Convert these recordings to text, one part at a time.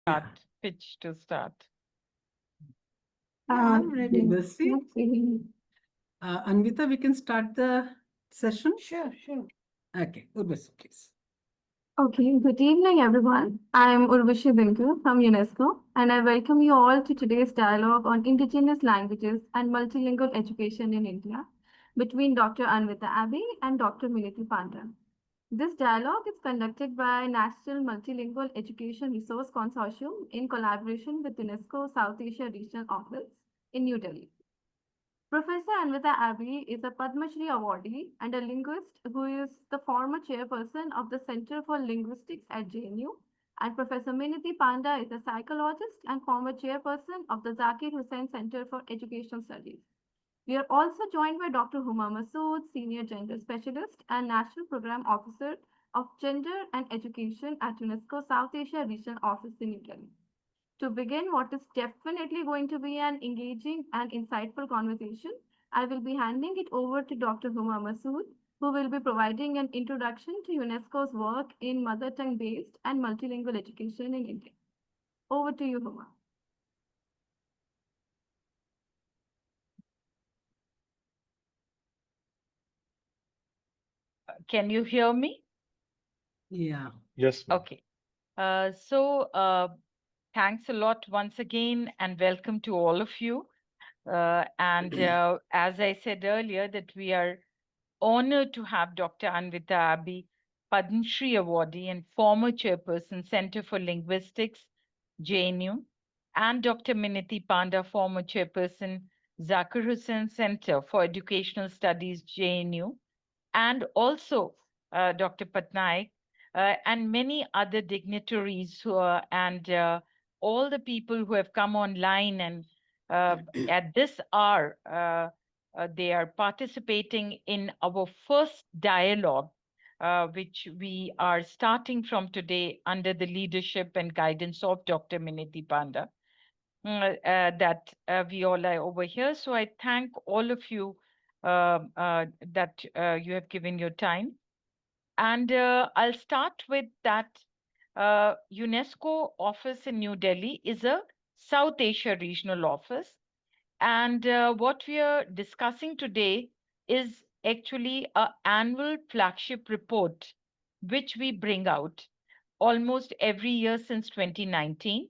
Start, pitch to start. Yeah, I'm ready. Urvashi, Anvita, we can start the session. Sure. Okay, Urvashi, please. Okay, good evening, everyone. I am Urvashi Dinkar from Unesco, and I welcome you all to today's dialogue on indigenous languages and multilingual education in India between Dr. Anvita Abbi and Dr. Minati Panda. This dialogue is conducted by National Multilingual Education Resource Consortium in collaboration with UNESCO South Asia Regional Office in New Delhi. Professor Anvita Abbi is a Padma Shri awardee and a linguist who is the former chairperson of the Center for Linguistics at JNU. And Professor Minati Panda is a psychologist and former chairperson of the Zakir Hussain Center for Educational Studies. We are also joined by Dr. Huma Masood, Senior Gender Specialist and National Program Officer of Gender and Education at UNESCO South Asia Regional Office in New Delhi. To begin what is definitely going to be an engaging and insightful conversation, I will be handing it over to Dr. Huma Masood, who will be providing an introduction to UNESCO's work in mother tongue based and multilingual education in India. Over to you, Huma. Can you hear me? Yeah. Yes, ma'am. Okay. Thanks a lot once again, and welcome to all of you. As I said earlier, that we are honored to have Dr. Anvita Abbi, Padma Shri awardee and former chairperson, Center for Linguistics, JNU, and Dr. Minati Panda, former chairperson, Zakir Hussain Center for Educational Studies, JNU, and also Dr. Patnaik, and many other dignitaries and all the people who have come online and at this hour, they are participating in our first dialogue, which we are starting from today under the leadership and guidance of Dr. Minati Panda, that we all are over here. So I thank all of you that you have given your time. And I'll start with that. UNESCO office in New Delhi is a South Asia regional office. And what we are discussing today is actually an annual flagship report, which we bring out almost every year since 2019.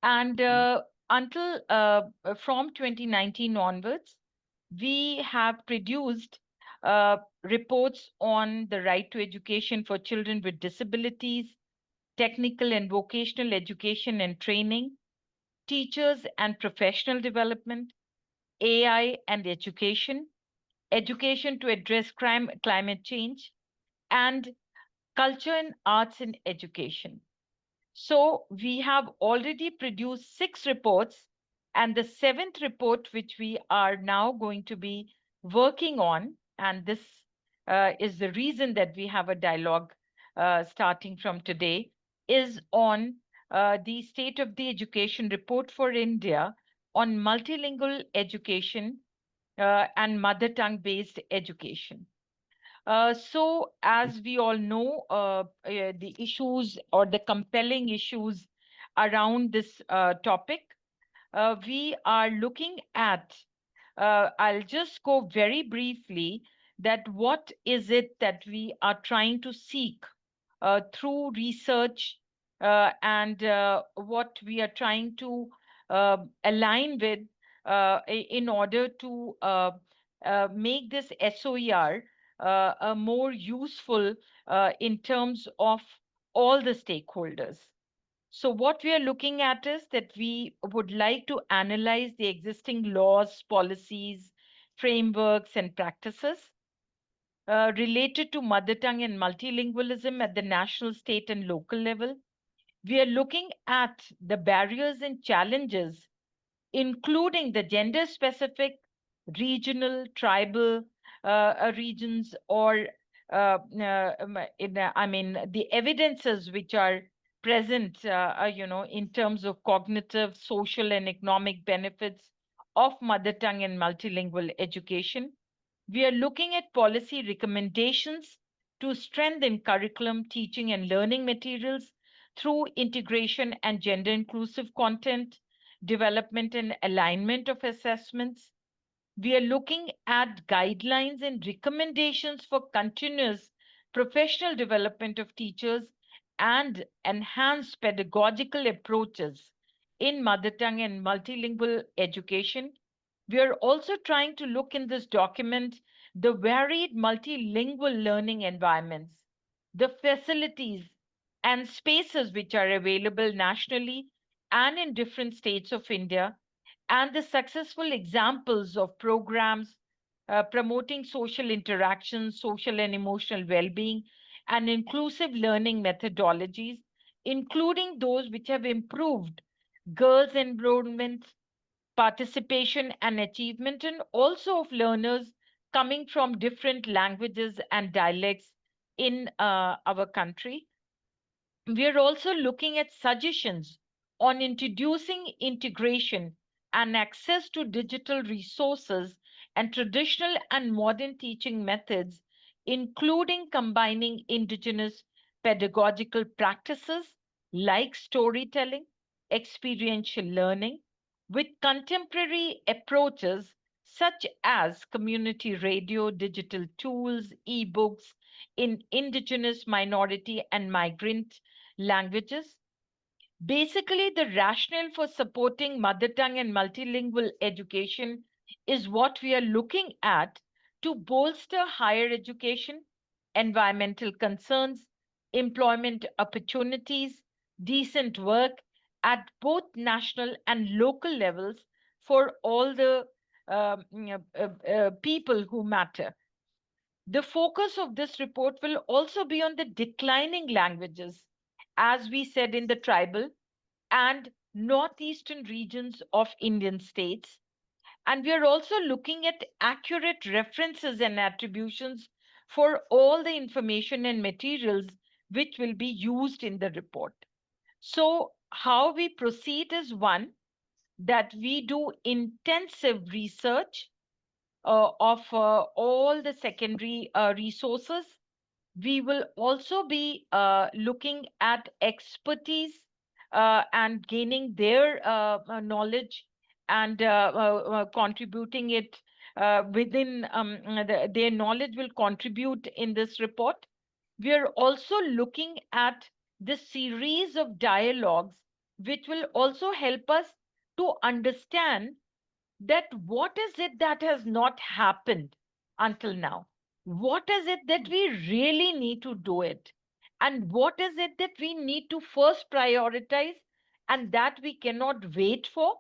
And until from 2019 onwards, we have produced reports on the right to education for children with disabilities, technical and vocational education and training, teachers and professional development, AI and education, education to address climate change, and culture and arts in education. So we have already produced 6 reports, and the 7th report, which we are now going to be working on, and this is the reason that we have a dialogue starting from today, is on the State of the Education Report for India on multilingual education and mother tongue based education. So, as we all know, the issues or the compelling issues around this topic, we are looking at, I'll just go very briefly, that what is it that we are trying to seek through research and what we are trying to align with in order to make this SOER more useful in terms of all the stakeholders. So what we are looking at is that we would like to analyze the existing laws, policies, frameworks, and practices related to mother tongue and multilingualism at the national, state, and local level. We are looking at the barriers and challenges, including the gender specific, regional, tribal regions, or I mean, the evidences which are present, in terms of cognitive, social, and economic benefits of mother tongue and multilingual education. We are looking at policy recommendations to strengthen curriculum, teaching, and learning materials through integration and gender inclusive content, development and alignment of assessments. We are looking at guidelines and recommendations for continuous professional development of teachers and enhanced pedagogical approaches in mother tongue and multilingual education. We are also trying to look in this document the varied multilingual learning environments, the facilities and spaces which are available nationally and in different states of India, and the successful examples of programs promoting social interaction, social and emotional well being, and inclusive learning methodologies, including those which have improved girls' enrollment, participation, and achievement, and also of learners coming from different languages and dialects in our country. We are also looking at suggestions on introducing integration and access to digital resources and traditional and modern teaching methods, including combining indigenous pedagogical practices like storytelling, experiential learning, with contemporary approaches such as community radio, digital tools, e-books in indigenous, minority, and migrant languages. Basically, the rationale for supporting mother tongue and multilingual education is what we are looking at to bolster higher education, environmental concerns, employment opportunities, decent work at both national and local levels for all the people who matter. The focus of this report will also be on the declining languages, as we said, in the tribal and northeastern regions of Indian states. And we are also looking at accurate references and attributions for all the information and materials which will be used in the report. So, how we proceed is one, that we do intensive research of all the secondary resources. We will also be looking at expertise and gaining their knowledge and contributing it within their knowledge will contribute in this report. We are also looking at the series of dialogues which will also help us to understand that what is it that has not happened until now? What is it that we really need to do it? And what is it that we need to first prioritize and that we cannot wait for?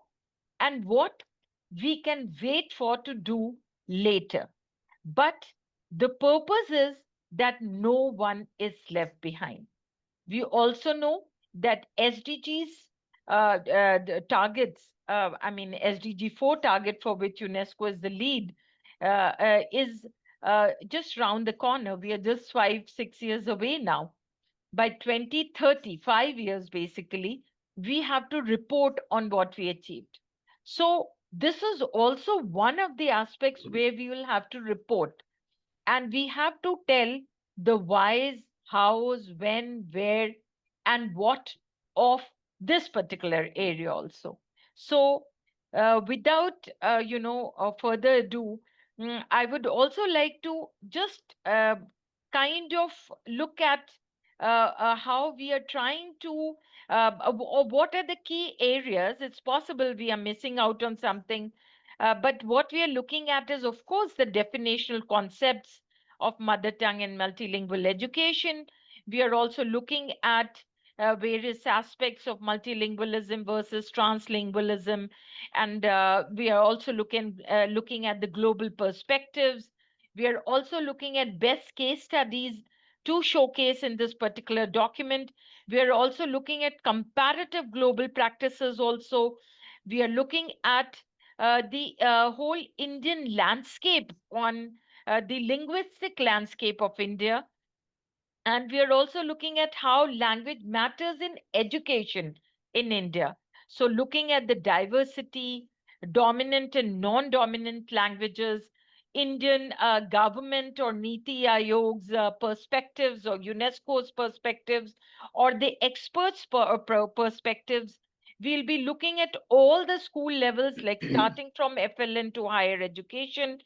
And what we can wait for to do later? But the purpose is that no one is left behind. We also know that SDGs the targets, SDG 4 target, for which UNESCO is the lead, is just round the corner. We are just 5, 6 years away now. By 2030, 5 years basically, we have to report on what we achieved. So, this is also one of the aspects where we will have to report, and we have to tell the whys, hows, when, where, and what of this particular area also. So, without further ado, I would also like to just kind of look at how we are trying to, or what are the key areas. It's possible we are missing out on something, but what we are looking at is, of course, the definitional concepts of mother tongue and multilingual education. We are also looking at various aspects of multilingualism versus translingualism, and we are also looking at the global perspectives. We are also looking at best case studies to showcase in this particular document. We are also looking at comparative global practices also. We are looking at the whole Indian landscape on the linguistic landscape of India. And we are also looking at how language matters in education in India. So, looking at the diversity, dominant and non dominant languages, Indian government or Niti Aayog's perspectives or UNESCO's perspectives or the experts' perspectives. We'll be looking at all the school levels, like starting from FLN to higher education.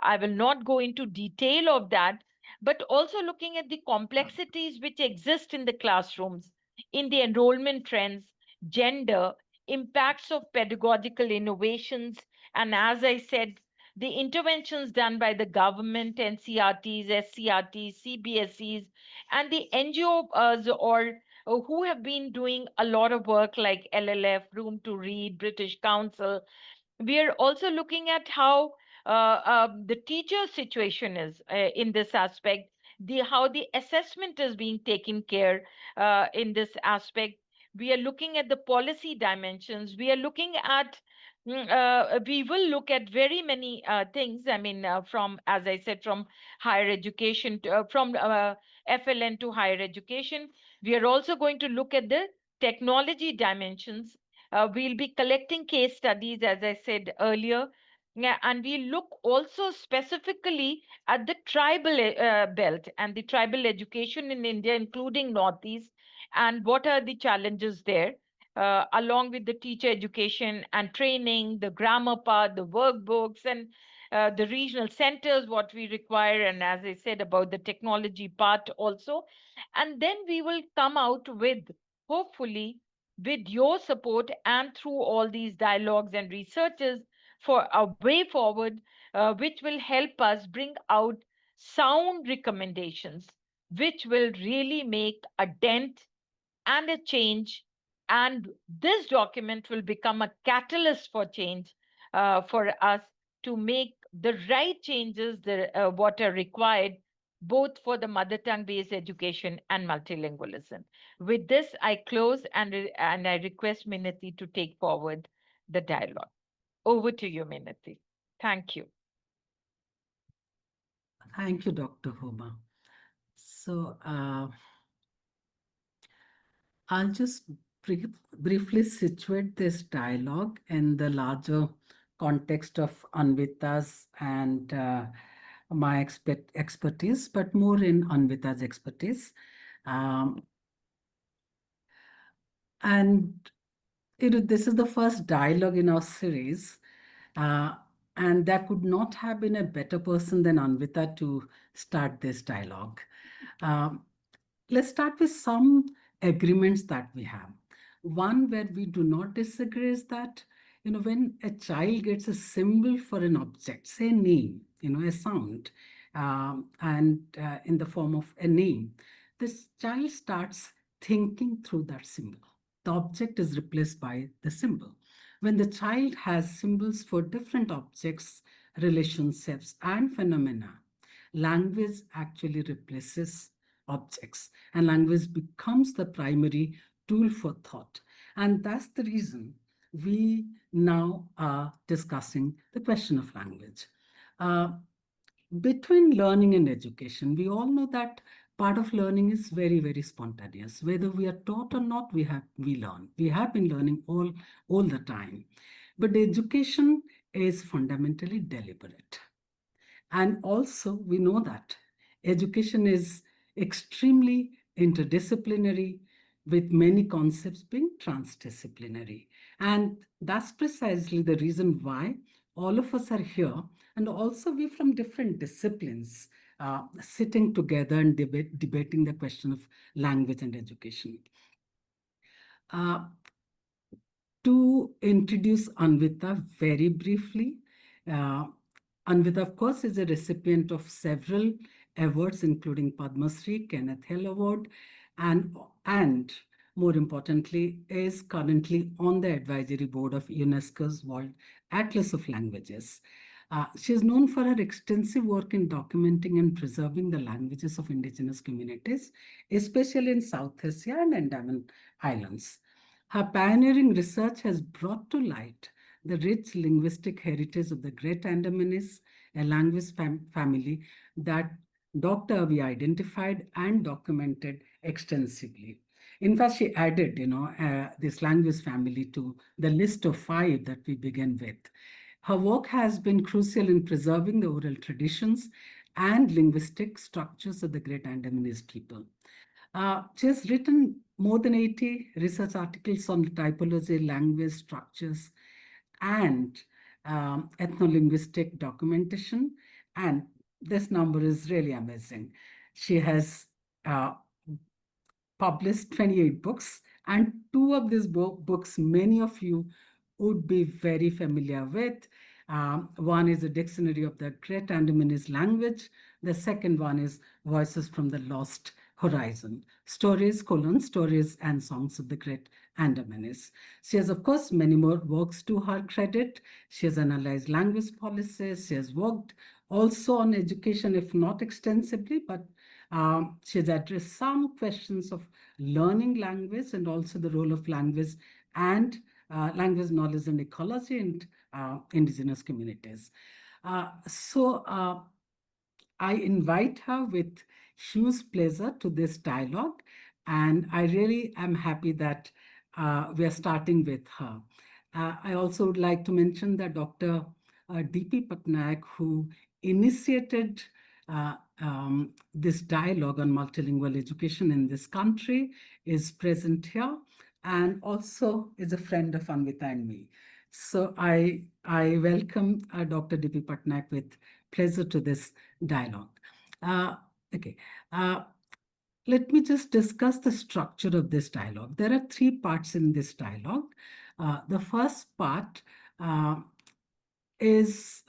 I will not go into detail of that, but also looking at the complexities which exist in the classrooms, in the enrollment trends, gender, impacts of pedagogical innovations, and as I said, the interventions done by the government, NCRTs, SCRTs, CBSEs, and the NGOs or who have been doing a lot of work like LLF, Room to Read, British Council. We are also looking at how the teacher situation is in this aspect, the how the assessment is being taken care in this aspect. We are looking at the policy dimensions. We are looking at we will look at very many things. I mean, from, as I said, from higher education to, from FLN to higher education. We are also going to look at the technology dimensions. We'll be collecting case studies, as I said earlier. Yeah, and we look also specifically at the tribal belt and the tribal education in India, including Northeast, and what are the challenges there, along with the teacher education and training, the grammar part, the workbooks, and the regional centers, what we require, and as I said, about the technology part also. And then we will come out with, hopefully, with your support and through all these dialogues and researches, for a way forward, which will help us bring out sound recommendations, which will really make a dent and a change. And this document will become a catalyst for change, for us to make the right changes that, what are required, both for the mother tongue based education and multilingualism. With this, I close, and I request Minati to take forward the dialogue. Over to you, Minati. Thank you. Thank you, Dr. Homa. So I'll just briefly situate this dialogue in the larger context of Anvita's and my expertise, but more in Anvita's expertise. Um, and this is the first dialogue in our series. And there could not have been a better person than Anvita to start this dialogue. Um, let's start with some agreements that we have. One where we do not disagree is that, when a child gets a symbol for an object, say a name, a sound, and in the form of a name, this child starts thinking through that symbol. The object is replaced by the symbol. When the child has symbols for different objects, relationships, and phenomena, language actually replaces objects, and language becomes the primary tool for thought. And that's the reason we now are discussing the question of language. Between learning and education, we all know that part of learning is very, very spontaneous. Whether we are taught or not, we learn. We have been learning all the time. But education is fundamentally deliberate. And also, we know that education is extremely interdisciplinary, with many concepts being transdisciplinary. And that's precisely the reason why all of us are here, and also we from different disciplines sitting together and debating the question of language and education. To introduce Anvita very briefly, Anvita, of course, is a recipient of several awards, including Padma Shri, Kenneth Hill Award, and more importantly, is currently on the advisory board of UNESCO's World Atlas of Languages. She is known for her extensive work in documenting and preserving the languages of indigenous communities, especially in South Asia and Andaman Islands. Her pioneering research has brought to light the rich linguistic heritage of the Great Andamanese, a language family that Dr. Abbi identified and documented extensively. In fact, she added, this language family to the list of 5 that we began with. Her work has been crucial in preserving the oral traditions and linguistic structures of the great Andamanese people. She has written more than 80 research articles on typology, language, structures, and ethno-linguistic documentation. And this number is really amazing. She has uh, published 28 books, and two of these books many of you would be very familiar with. One is a dictionary of the Great Andamanese language. The second one is Voices from the Lost Horizon, stories and songs of the Great Andamanese. She has, of course, many more works to her credit. She has analyzed language policies. She has worked also on education, if not extensively, but she has addressed some questions of learning language and also the role of language and language knowledge and ecology in indigenous communities. So I invite her with huge pleasure to this dialogue, and I really am happy that we are starting with her. I also would like to mention that Dr. D.P. Patnaik, who initiated this dialogue on multilingual education in this country, is present here and also is a friend of Anvita and me. So I welcome Dr. D.P. Patnaik with pleasure to this dialogue. Okay. Let me just discuss the structure of this dialogue. There are three parts in this dialogue. The first part is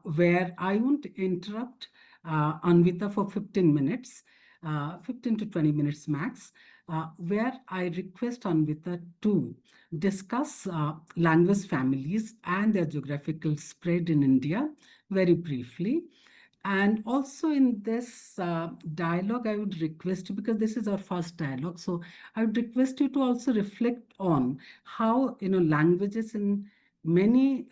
where I won't interrupt Anvita for 15 minutes, 15 to 20 minutes max, where I request Anvita to discuss language families and their geographical spread in India very briefly. And also in this dialogue, I would request you, because this is our first dialogue, so I would request you to also reflect on how, languages in many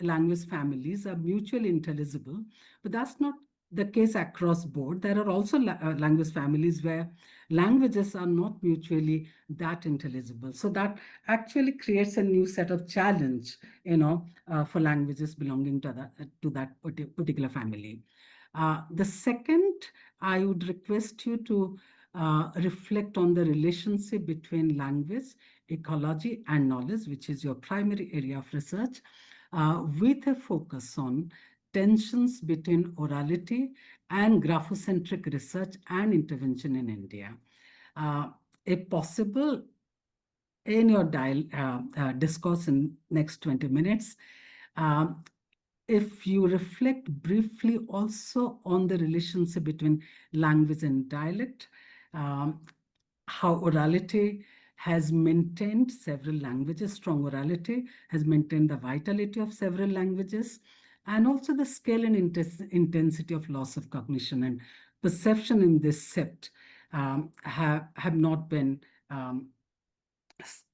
language families are mutually intelligible, but that's not the case across board. There are also language families where languages are not mutually that intelligible. So that actually creates a new set of challenge, for languages belonging to that particular family. The second, I would request you to reflect on the relationship between language, ecology, and knowledge, which is your primary area of research, with a focus on tensions between orality and graphocentric research and intervention in India. A possible in your discourse in next 20 minutes, um, if you reflect briefly also on the relationship between language and dialect, um, how orality has maintained several languages, strong orality has maintained the vitality of several languages, and also the scale and intensity of loss of cognition and perception in this set have not been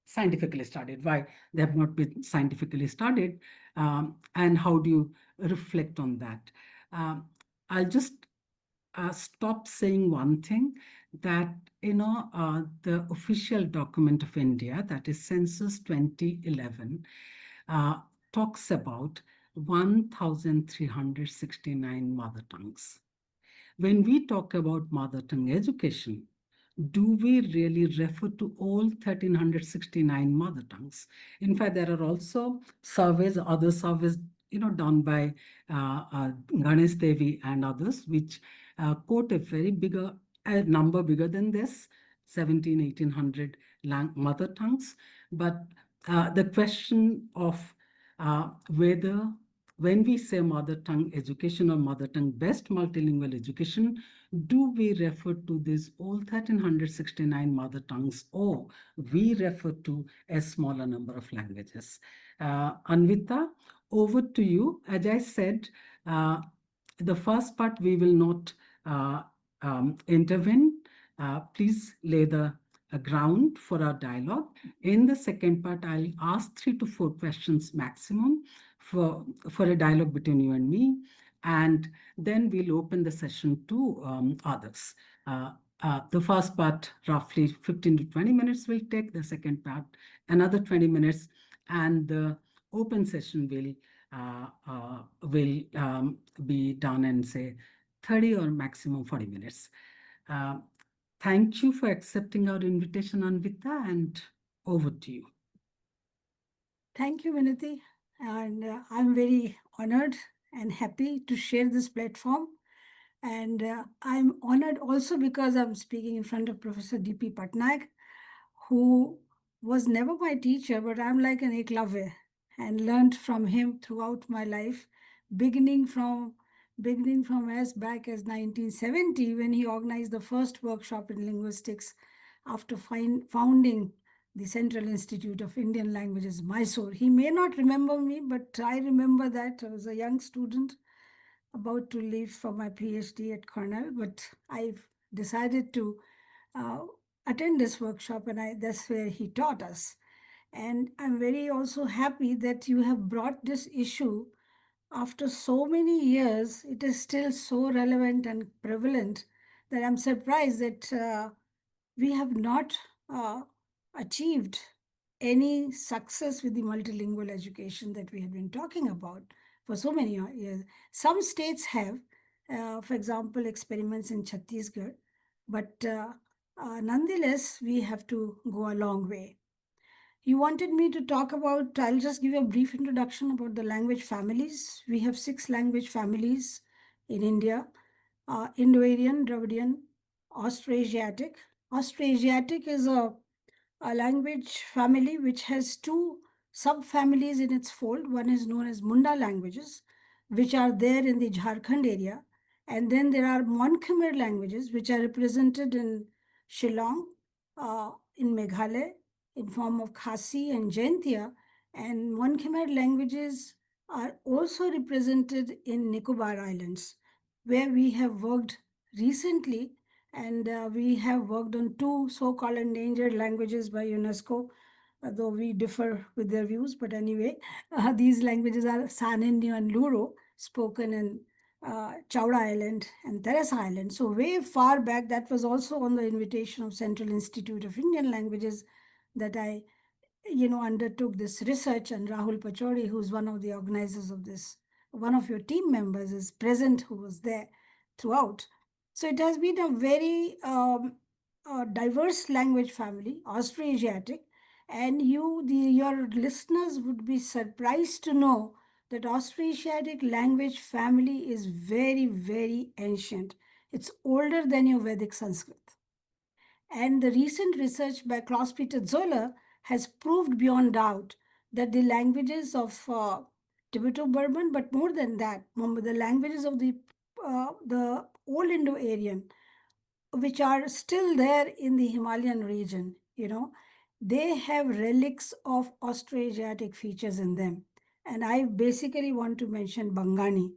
scientifically studied, why they have not been scientifically studied, and how do you reflect on that. I'll just stop saying one thing, that the official document of India, that is Census 2011, talks about 1,369 mother tongues. When we talk about mother tongue education, do we really refer to all 1,369 mother tongues? In fact, there are also surveys, other surveys, done by Ganesh Devi and others, which quote a very bigger, a number bigger than this, 17, 1,800 mother tongues. But the question of whether when we say mother tongue education or mother tongue best multilingual education, do we refer to these all 1,369 mother tongues, or we refer to a smaller number of languages? Anvita, over to you. As I said, the first part we will not intervene. Please lay the ground for our dialogue. In the second part, I'll ask 3 to 4 questions maximum for a dialogue between you and me, and then we'll open the session to others. The first part, roughly 15 to 20 minutes will take. The second part, another 20 minutes, and the open session will will be done in, say, 30 or maximum 40 minutes. Uh, Thank you for accepting our invitation, Anvita, and over to you. Thank you, Minati. And I'm very honored and happy to share this platform. And I'm honored also because I'm speaking in front of Professor D.P. Patnaik, who was never my teacher, but I'm like an eklavya and learned from him throughout my life, beginning from beginning from as back as 1970 when he organized the first workshop in linguistics after founding the Central Institute of Indian Languages, Mysore. He may not remember me, but I remember that I was a young student about to leave for my PhD at Cornell, but I've decided to uh, attend this workshop, and that's where he taught us. And I'm very also happy that you have brought this issue after so many years. It is still so relevant and prevalent that I'm surprised that we have not uh, achieved any success with the multilingual education that we have been talking about for so many years. Some states have, for example, experiments in Chhattisgarh, but nonetheless, we have to go a long way. You wanted me to talk about, I'll just give you a brief introduction about the language families. We have 6 language families in India: Indo-Aryan, Dravidian, Austroasiatic. Austroasiatic is a language family which has 2 subfamilies in its fold. One is known as Munda languages, which are there in the Jharkhand area. And then there are Mon Khmer languages, which are represented in Shillong, in Meghalaya, in form of Khasi and Jaintia. And Mon Khmer languages are also represented in Nicobar Islands, where we have worked recently, and we have worked on 2 so-called endangered languages by UNESCO, though we differ with their views. But anyway, these languages are Sanenio and Luro, spoken in Chowda Island and Terrace Island. So way far back, that was also on the invitation of Central Institute of Indian Languages that I undertook this research, and Rahul Pachori, who's one of the organizers of this, one of your team members, is present, who was there throughout. So it has been a very diverse language family, Austroasiatic, and your listeners would be surprised to know that Austroasiatic language family is very, very ancient. It's older than your Vedic Sanskrit. And the recent research by Klaus-Peter Zoller has proved beyond doubt that the languages of Tibeto-Burman, but more than that, the languages of the old Indo-Aryan, which are still there in the Himalayan region, they have relics of Austroasiatic features in them. And I basically want to mention Bangani,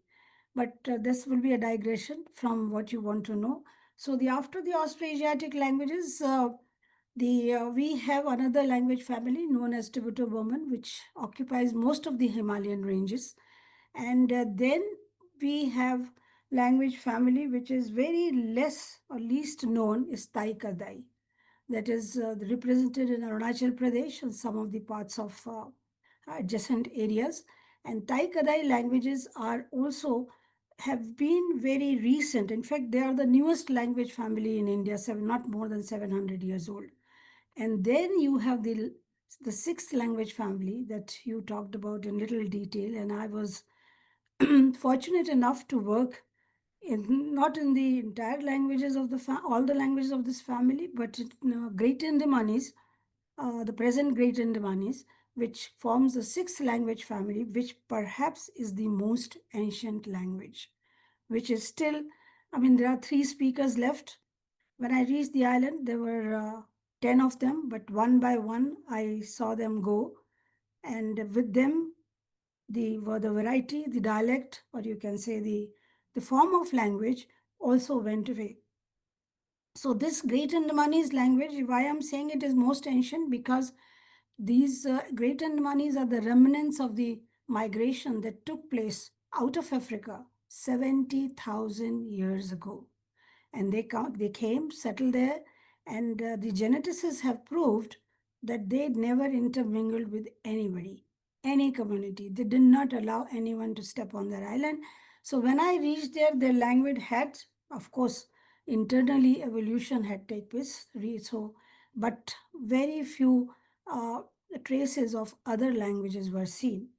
but this will be a digression from what you want to know. So after the Austroasiatic languages, we have another language family known as Tibeto-Burman, which occupies most of the Himalayan ranges. And then we have language family which is very less or least known, is Tai-Kadai, that is represented in Arunachal Pradesh and some of the parts of adjacent areas. And Tai-Kadai languages are also have been very recent. In fact, they are the newest language family in India, not more than 700 years old. And then you have the 6th language family that you talked about in little detail, and I was fortunate enough to work not in the entire languages of all the languages of this family, but in Great Andamanese, the present Great Andamanese, which forms the 6th language family, which perhaps is the most ancient language, which is still, there are 3 speakers left. When I reached the island, there were 10 of them, but one by one, I saw them go. And with them, the variety, the dialect, or you can say the form of language also went away. So this Great Andamanese language, why I'm saying it is most ancient, because these Great Andamanese are the remnants of the migration that took place out of Africa 70,000 years ago. And they came, settled there, and the geneticists have proved that they never intermingled with anybody. any community. They did not allow anyone to step on their island. So when I reached there, their language had, of course, internally evolution had taken place. So, but very few traces of other languages were seen.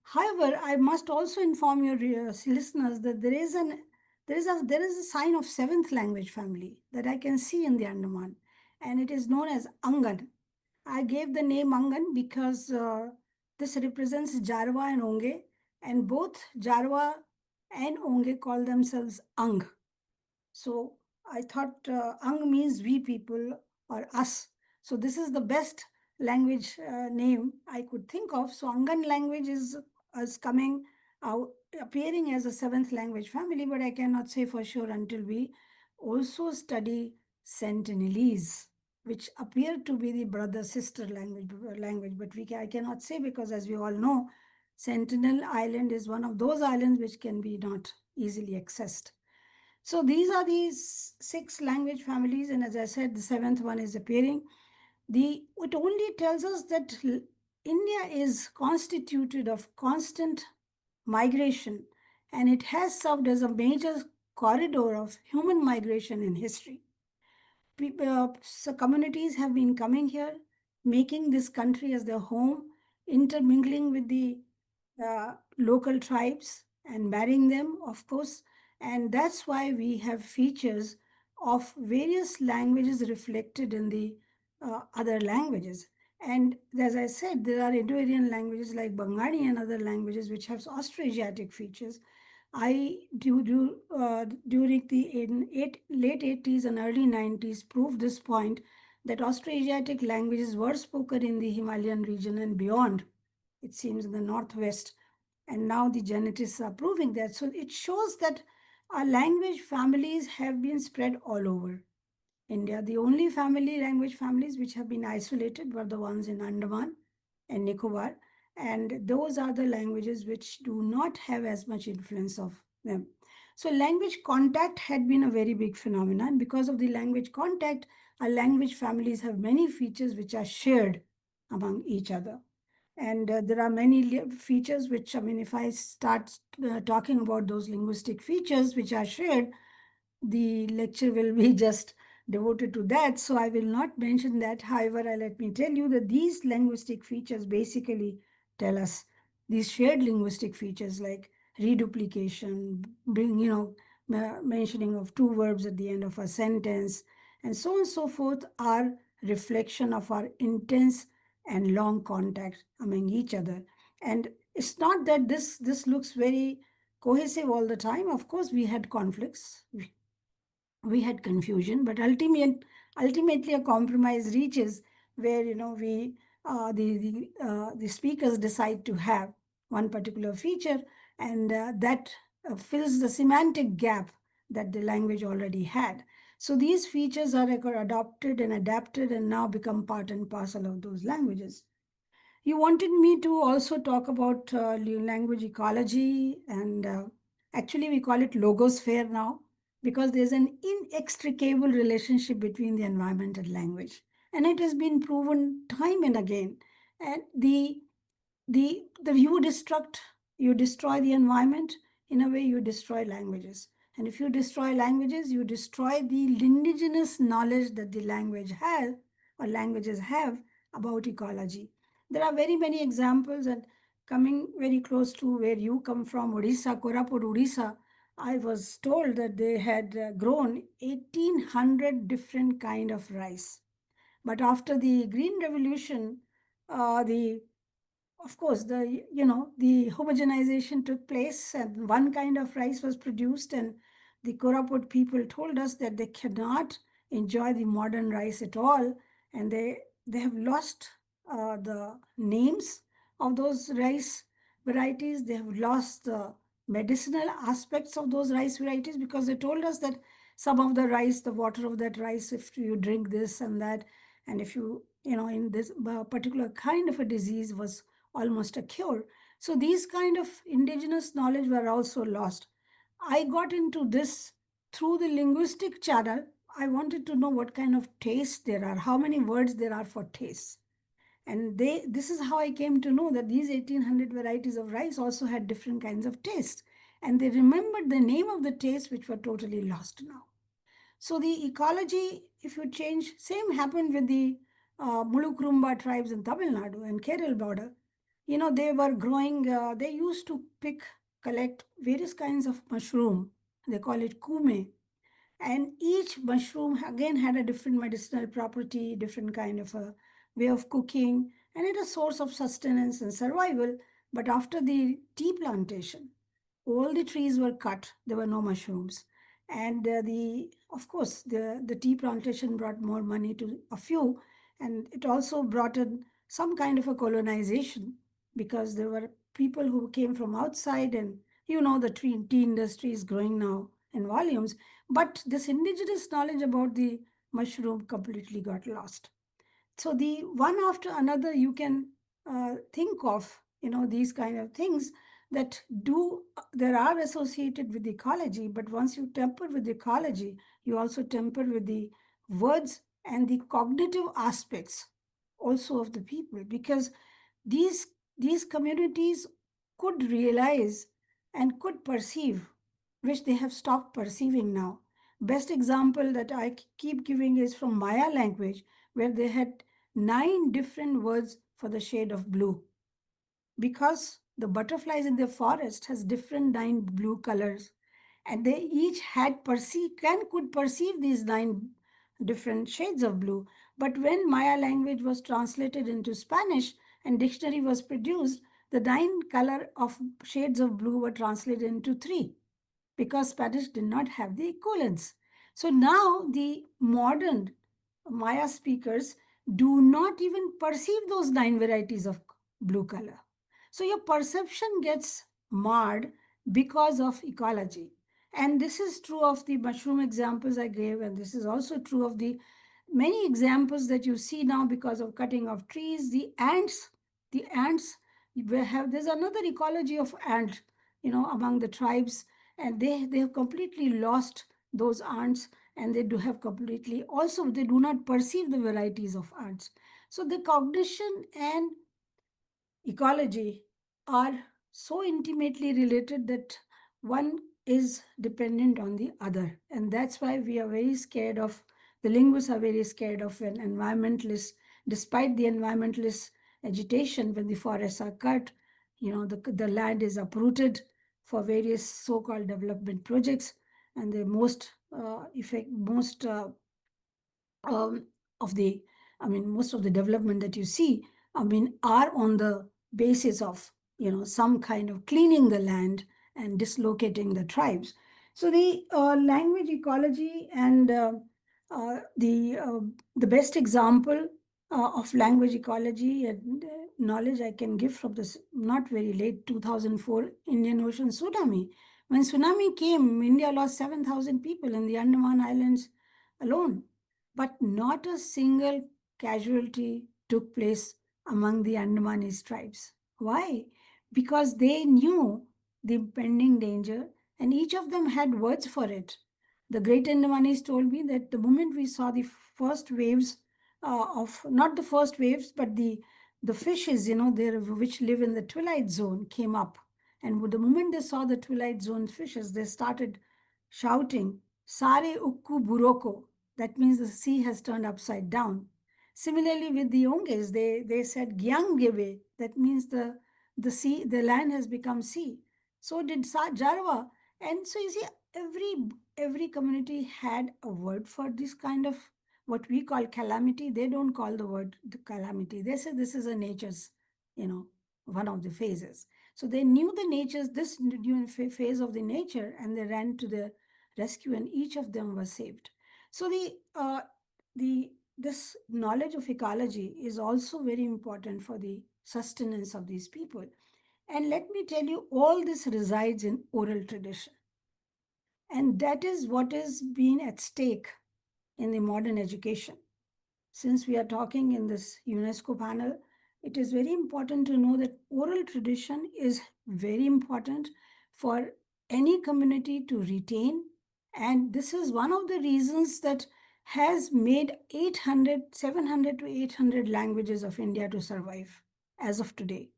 However, I must also inform your listeners that there is a sign of seventh language family that I can see in the Andaman, and it is known as Angan. I gave the name Angan because this represents Jarwa and Onge, and both Jarwa and Onge call themselves Ang. So I thought Ang means we people or us. So this is the best language name I could think of. So Angan language is coming out, appearing as a seventh language family, but I cannot say for sure until we also study Sentinelese, which appear to be the brother sister language, but I cannot say because as we all know, Sentinel Island is one of those islands which can be not easily accessed. So these are these six language families, and as I said, the seventh one is appearing. It only tells us that India is constituted of constant migration, and it has served as a major corridor of human migration in history. So communities have been coming here, making this country as their home, intermingling with the local tribes and marrying them, of course. And that's why we have features of various languages reflected in the other languages. And as I said, there are Indo-Aryan languages like Bengali and other languages which have Austroasiatic features. During the late 80s and early 90s proved this point that Austroasiatic languages were spoken in the Himalayan region and beyond, it seems in the northwest, and now the genetics are proving that. So it shows that our language families have been spread all over India. The only language families which have been isolated were the ones in Andaman and Nicobar, and those are the languages which do not have as much influence of them. So language contact had been a very big phenomenon. Because of the language contact, our language families have many features which are shared among each other. And there are many features which, I mean, if I start talking about those linguistic features which are shared, the lecture will be just devoted to that. So I will not mention that. However, let me tell you that these linguistic features basically tell us these shared linguistic features like reduplication, mentioning of two verbs at the end of a sentence, and so on and so forth are reflection of our intense and long contact among each other. And it's not that this looks very cohesive all the time. Of course, we had conflicts, we had confusion, but ultimately a compromise reaches where the speakers decide to have one particular feature, and that fills the semantic gap that the language already had. So these features are adopted and adapted and now become part and parcel of those languages. You wanted me to also talk about language ecology, and actually, we call it logosphere now because there's an inextricable relationship between the environment and language. And it has been proven time and again. And the you destroy the environment, in a way you destroy languages. And if you destroy languages, you destroy the indigenous knowledge that the language has or languages have about ecology. There are very many examples, and coming very close to where you come from, Odisha, Koraput, Odisha, I was told that they had grown 1800 different kind of rice. But after the Green Revolution, the of course, the homogenization took place and one kind of rice was produced, and the Koraput people told us that they cannot enjoy the modern rice at all, and they have lost the names of those rice varieties. They have lost the medicinal aspects of those rice varieties because they told us that some of the rice, the water of that rice, if you drink this and that, and if in this particular kind of a disease was almost a cure. So these kind of indigenous knowledge were also lost. I got into this through the linguistic channel. I wanted to know what kind of taste there are, how many words there are for taste. And this is how I came to know that these 1800 varieties of rice also had different kinds of taste. And they remembered the name of the taste, which were totally lost now. So the ecology, if you change, same happened with the Mulukurumba tribes in Tamil Nadu and Kerala border. They were growing, they used to collect various kinds of mushroom. They call it kume. And each mushroom again had a different medicinal property, different kind of a way of cooking, and it is a source of sustenance and survival. But after the tea plantation, all the trees were cut. There were no mushrooms, and of course the tea plantation brought more money to a few, and it also brought in some kind of a colonization because there were people who came from outside, and the tea industry is growing now in volumes, but this indigenous knowledge about the mushroom completely got lost. So the one after another you can think of, these kind of things that there are associated with ecology, but once you temper with ecology, you also temper with the words and the cognitive aspects also of the people, because these these communities could realize and could perceive, which they have stopped perceiving now. Best example that I keep giving is from Maya language, where they had 9 different words for the shade of blue, because the butterflies in the forest has different 9 blue colors, and they each could perceive these 9 different shades of blue. But when Maya language was translated into Spanish and dictionary was produced, the 9 color of shades of blue were translated into 3, because Spanish did not have the equivalents. So now the modern Maya speakers do not even perceive those 9 varieties of blue color. So your perception gets marred because of ecology. And this is true of the mushroom examples I gave, and this is also true of the many examples that you see now because of cutting of trees. The ants, there's another ecology of ants, among the tribes, and they have completely lost those ants, and they do have completely also they do not perceive the varieties of ants. So the cognition and ecology are so intimately related that one is dependent on the other. And that's why we are very scared of, the linguists are very scared of an environmentalist, despite the environmentalist agitation when the forests are cut, the land is uprooted for various so-called development projects. And the most um, of the, most of the development that you see, are on the basis of, some kind of cleaning the land and dislocating the tribes. So the language ecology and the best example of language ecology and knowledge I can give from this not very late 2004 Indian Ocean tsunami. When tsunami came, India lost 7,000 people in the Andaman Islands alone, but not a single casualty took place among the Andamanese tribes. Why? Because they knew the impending danger, and each of them had words for it. The great Andamanese told me that the moment we saw the first waves of, not the first waves, but the fishes, there which live in the twilight zone came up. And the moment they saw the twilight zone fishes, they started shouting, Sare ukku buroko. That means the sea has turned upside down. Similarly, with the Onges, they said Gyangebe. That means the land has become sea. So did Jarwa. And so you see, every community had a word for this kind of what we call calamity. They don't call the word the calamity. They say this is a nature's, one of the phases. So they knew the nature's this new phase of the nature, and they ran to the rescue, and each of them was saved. So the this knowledge of ecology is also very important for the sustenance of these people. And let me tell you, all this resides in oral tradition. And that is what is being at stake in the modern education. Since we are talking in this UNESCO panel, it is very important to know that oral tradition is very important for any community to retain. And this is one of the reasons that has made 700 to 800 languages of India to survive as of today.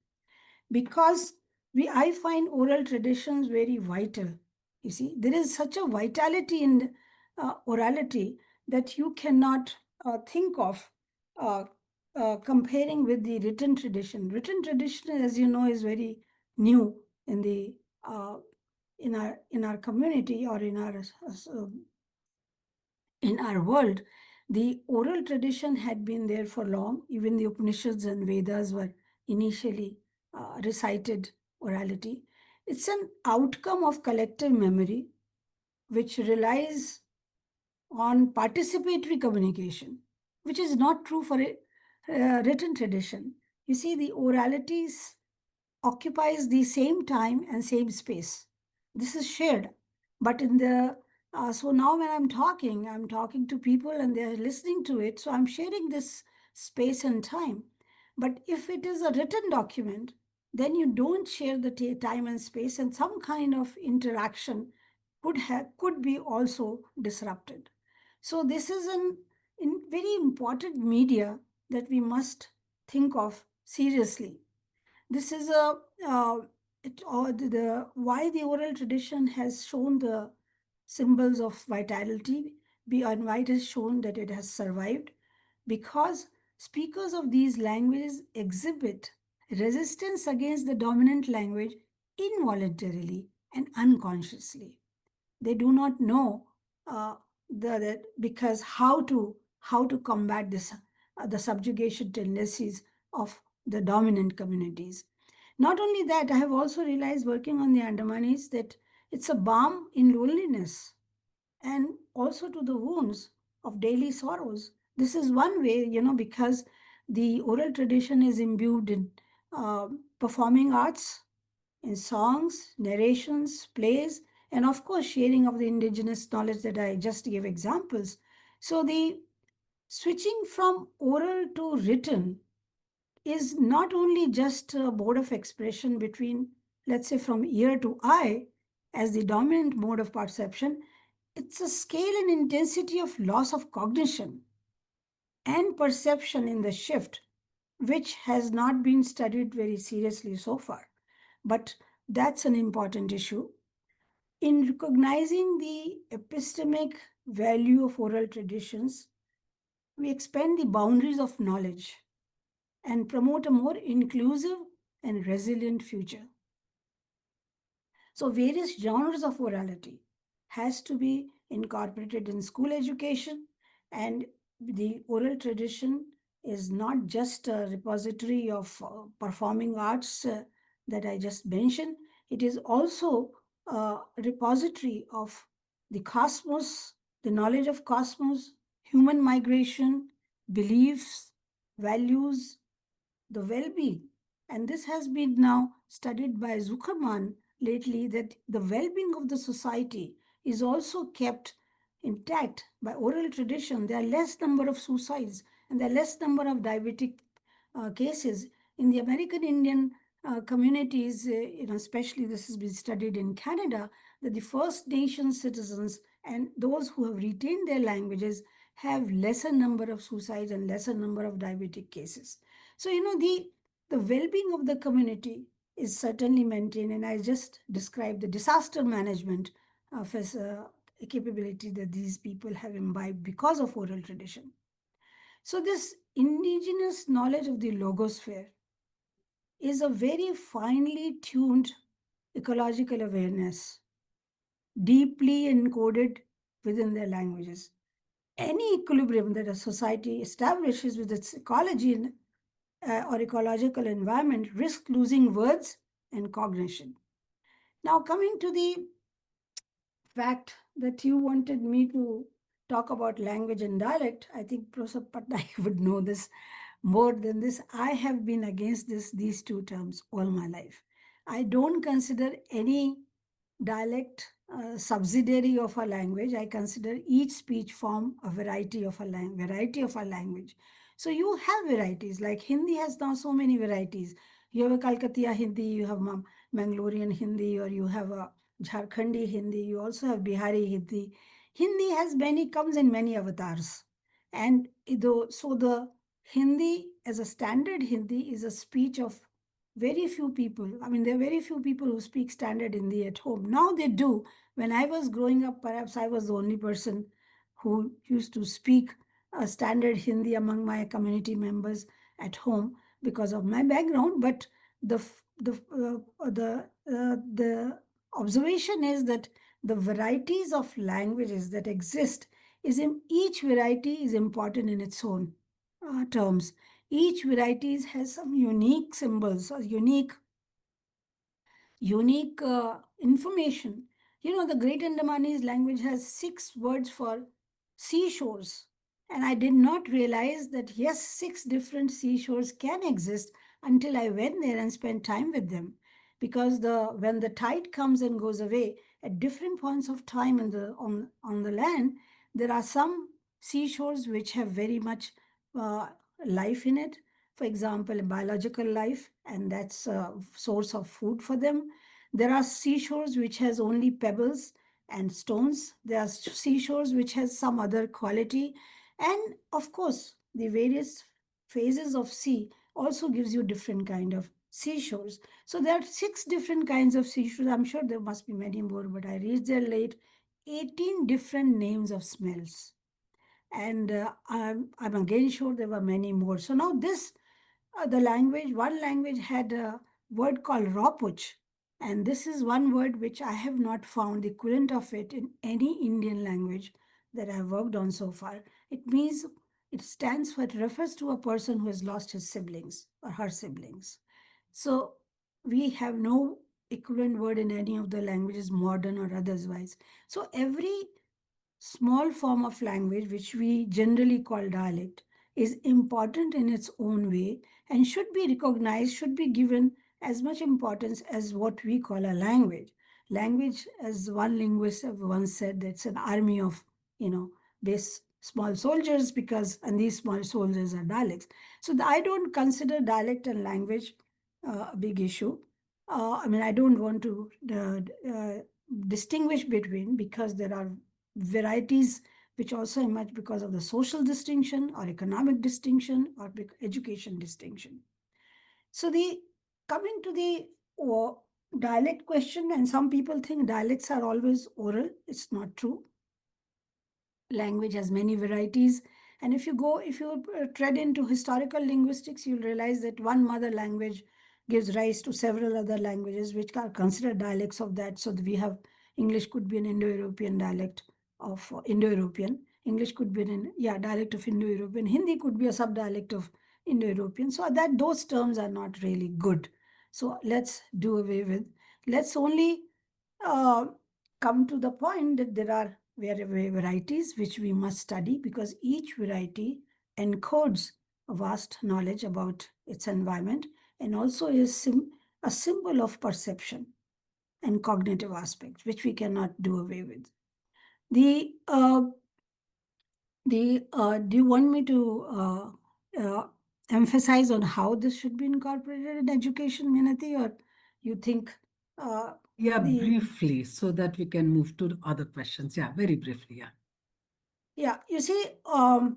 Because I find oral traditions very vital. You see, there is such a vitality in orality that you cannot think of uh, comparing with the written tradition. Written tradition, as you know, is very new in the uh, in our community or in our world. The oral tradition had been there for long. Even the Upanishads and Vedas were initially recited orality. It's an outcome of collective memory which relies on participatory communication, which is not true for a written tradition. You see, the oralities occupies the same time and same space. This is shared. But in the so now when I'm talking to people and they're listening to it. So I'm sharing this space and time. But if it is a written document, then you don't share the time and space, and some kind of interaction could be also disrupted. So this is an very important media that we must think of seriously. This is a why the oral tradition has shown the symbols of vitality. Beyond white has shown that it has survived because speakers of these languages exhibit resistance against the dominant language involuntarily and unconsciously. They do not know because how to combat this the subjugation tendencies of the dominant communities. Not only that, I have also realized working on the Andamanis that it's a balm in loneliness and also to the wounds of daily sorrows. This is one way, because the oral tradition is imbued in performing arts, in songs, narrations, plays, and of course, sharing of the indigenous knowledge that I just gave examples. So, the switching from oral to written is not only just a mode of expression between, let's say, from ear to eye as the dominant mode of perception, it's a scale and intensity of loss of cognition and perception in the shift, which has not been studied very seriously so far. But that's an important issue. In recognizing the epistemic value of oral traditions, we expand the boundaries of knowledge and promote a more inclusive and resilient future. So various genres of orality has to be incorporated in school education, and the oral tradition is not just a repository of performing arts that I just mentioned. It is also a repository of the cosmos, the knowledge of cosmos, human migration, beliefs, values, the well-being. And this has been now studied by Zuckerman lately, that the well-being of the society is also kept intact by oral tradition. There are less number of suicides and there are less number of diabetic cases in the American Indian communities. Especially this has been studied in Canada, that the First Nation citizens and those who have retained their languages have lesser number of suicides and lesser number of diabetic cases. So, the well-being of the community is certainly maintained, and I just described the disaster management of as a capability that these people have imbibed because of oral tradition. So, this indigenous knowledge of the logosphere is a very finely tuned ecological awareness, deeply encoded within their languages. Any equilibrium that a society establishes with its ecology or ecological environment risk losing words and cognition. Now, coming to the fact that you wanted me to talk about language and dialect, I think Professor Patnaik would know this more than this. I have been against these two terms all my life. I don't consider any dialect subsidiary of a language. I consider each speech form a variety of a language. So you have varieties, like Hindi has now so many varieties. You have a Calcutta Hindi, you have Mangalorean Hindi, or you have a Jharkhandi Hindi, you also have Bihari Hindi. Hindi has many, comes in many avatars. And so the Hindi as a standard Hindi is a speech of very few people. I mean, there are very few people who speak standard Hindi at home. Now they do. When I was growing up, perhaps I was the only person who used to speak a standard Hindi among my community members at home because of my background. But the observation is that the varieties of languages that exist is in each variety is important in its own terms. Each variety has some unique symbols or unique information. You know, the Great Andamanese language has 6 words for seashores. And I did not realize that, yes, 6 different seashores can exist until I went there and spent time with them. Because when the tide comes and goes away at different points of time on the land, there are some seashores which have very much uh, life in it. For example, biological life, and that's a source of food for them. There are seashores which has only pebbles and stones. There are seashores which has some other quality. And of course, the various phases of sea also gives you different kind of seashores. So there are 6 different kinds of seashores. I'm sure there must be many more, but I reached there late. 18 different names of smells. And I'm again sure there were many more. So now one language had a word called Ropuch. And this is one word which I have not found the equivalent of it in any Indian language that I've worked on so far. It means, it stands for, it refers to a person who has lost his siblings or her siblings. So we have no equivalent word in any of the languages, modern or otherwise. So every small form of language, which we generally call dialect, is important in its own way and should be recognized, should be given as much importance as what we call a language. Language, as one linguist once said, that's an army of, base small soldiers, and these small soldiers are dialects. So I don't consider dialect and language a big issue. I mean, I don't want to distinguish between, because there are varieties which also emerge because of the social distinction or economic distinction or education distinction. So the coming to the dialect question, and some people think dialects are always oral. It's not true. Language has many varieties. And if you tread into historical linguistics, you'll realize that one mother language gives rise to several other languages which are considered dialects of that. So we have English could be an Indo-European dialect of Indo-European. English could be dialect of Indo-European. Hindi could be a subdialect of Indo-European. So that those terms are not really good. So let's do away with. Let's only uh, come to the point that there are varieties which we must study, because each variety encodes a vast knowledge about its environment and also is a symbol of perception and cognitive aspects, which we cannot do away with. Do you want me to emphasize on how this should be incorporated in education, Minati, or you think Yeah, the briefly, so that we can move to other questions. Yeah, very briefly. Yeah. Yeah, you see, I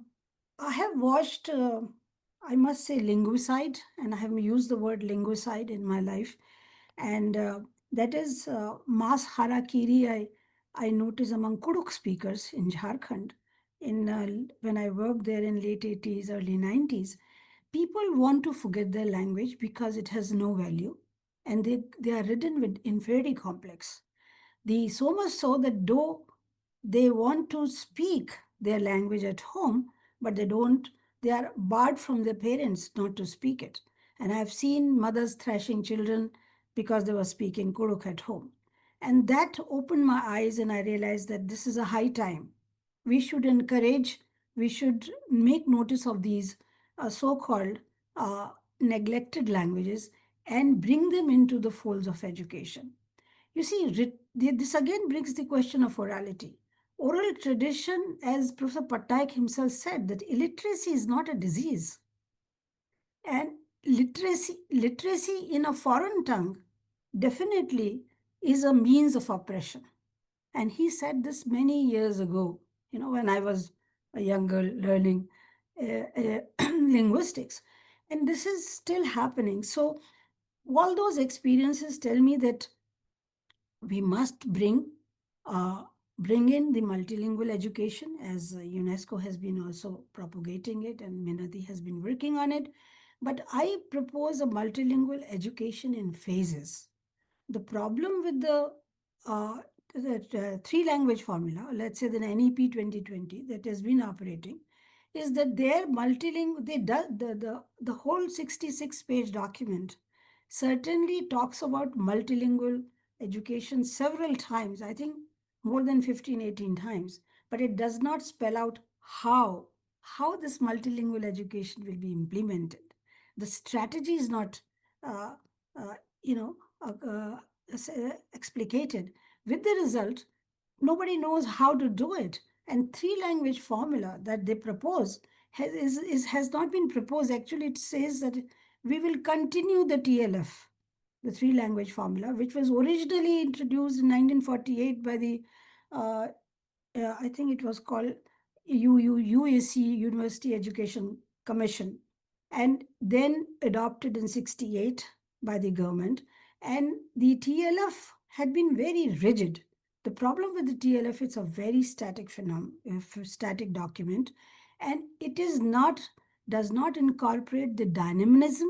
have watched, I must say, linguicide, and I have used the word linguicide in my life, and that is mass harakiri. I notice among Kuduk speakers in Jharkhand, when I worked there in late 80s, early 90s, people want to forget their language because it has no value, and they are ridden with inferiority complex. So much so that though they want to speak their language at home, but they are barred from their parents not to speak it. And I have seen mothers thrashing children because they were speaking Kuruk at home. And that opened my eyes, and I realized that this is a high time. We should encourage, we should make notice of these so called neglected languages and bring them into the folds of education. You see, this again brings the question of orality. Oral tradition, as Professor Patnaik himself said, that illiteracy is not a disease. And literacy in a foreign tongue definitely is a means of oppression. And he said this many years ago, when I was a young girl learning linguistics. And this is still happening. So all those experiences tell me that we must uh, bring in the multilingual education, as UNESCO has been also propagating it and Minati has been working on it. But I propose a multilingual education in phases. The problem with uh, the three language formula, let's say the NEP 2020 that has been operating, is that their multilingual, the whole 66-page document certainly talks about multilingual education several times, I think more than 15, 18 times, but it does not spell out how this multilingual education will be implemented. The strategy is not, uh, uh, you know, uh, uh, explicated. With the result, nobody knows how to do it. And three language formula that they propose has not been proposed. Actually, it says that we will continue the TLF, the three language formula, which was originally introduced in 1948 by the uh, I think it was called UAC, University Education Commission, and then adopted in 68 by the government. And the TLF had been very rigid. The problem with the TLF, it's a very static static document, and it is not does not incorporate the dynamism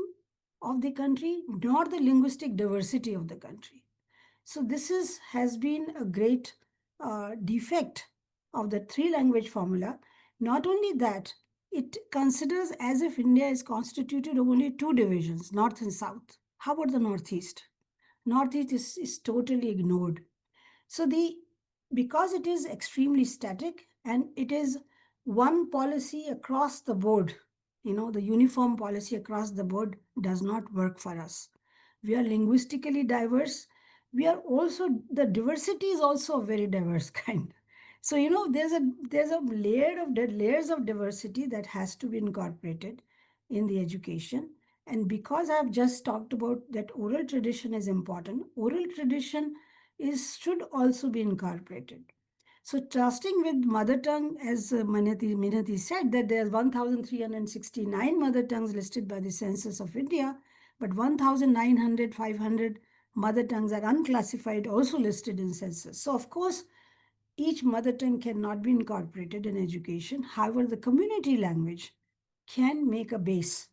of the country nor the linguistic diversity of the country. So this has been a great defect of the three language formula. Not only that, it considers as if India is constituted of only two divisions, north and south. How about the northeast? Northeast is totally ignored. So because it is extremely static and it is one policy across the board, the uniform policy across the board does not work for us. We are linguistically diverse. We are also, the diversity is also a very diverse kind. So there's a layers of diversity that has to be incorporated in the education. And because I've just talked about that oral tradition is important, oral tradition should also be incorporated. So trusting with mother tongue, as Minati said, that there's 1,369 mother tongues listed by the Census of India, but 1,900, 500 mother tongues are unclassified, also listed in census. So of course, each mother tongue cannot be incorporated in education. However, the community language can make a base,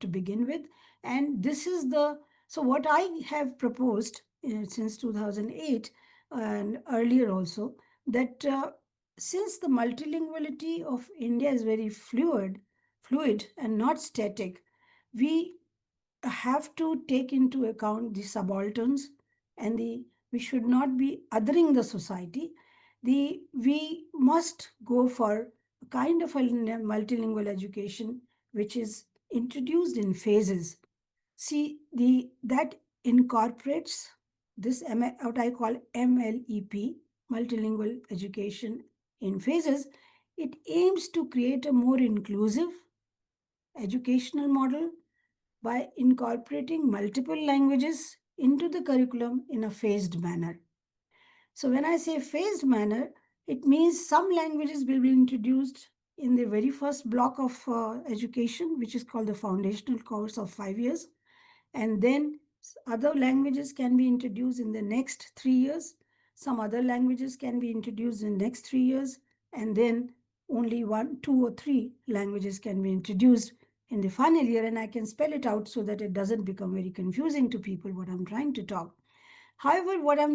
to begin with. And this is so what I have proposed since 2008 and earlier also, that since the multilinguality of India is very fluid and not static, we have to take into account the subalterns and we should not be othering the society. We must go for a kind of a multilingual education which is introduced in phases. See, that incorporates this what I call MLEP, multilingual education in phases. It aims to create a more inclusive educational model by incorporating multiple languages into the curriculum in a phased manner. So when I say phased manner, it means some languages will be introduced in the very first block of education, which is called the foundational course of 5 years. And then other languages can be introduced in the next 3 years. Some other languages can be introduced in the next 3 years. And then only one, two, or three languages can be introduced in the final year. And I can spell it out so that it doesn't become very confusing to people what I'm trying to talk. However, what I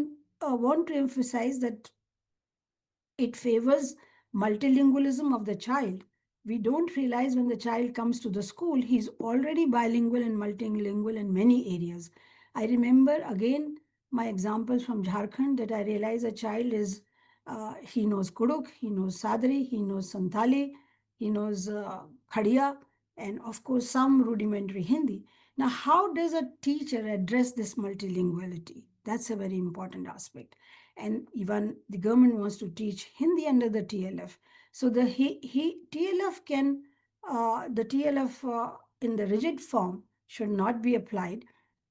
want to emphasize that it favors multilingualism of the child. We don't realize when the child comes to the school, he's already bilingual and multilingual in many areas. I remember again my examples from Jharkhand that I realize a child he knows Kuduk, he knows Sadri, he knows Santali, he knows Khadiya, and of course some rudimentary Hindi. Now, how does a teacher address this multilinguality? That's a very important aspect. And even the government wants to teach Hindi under the TLF. So the TLF the TLF in the rigid form should not be applied.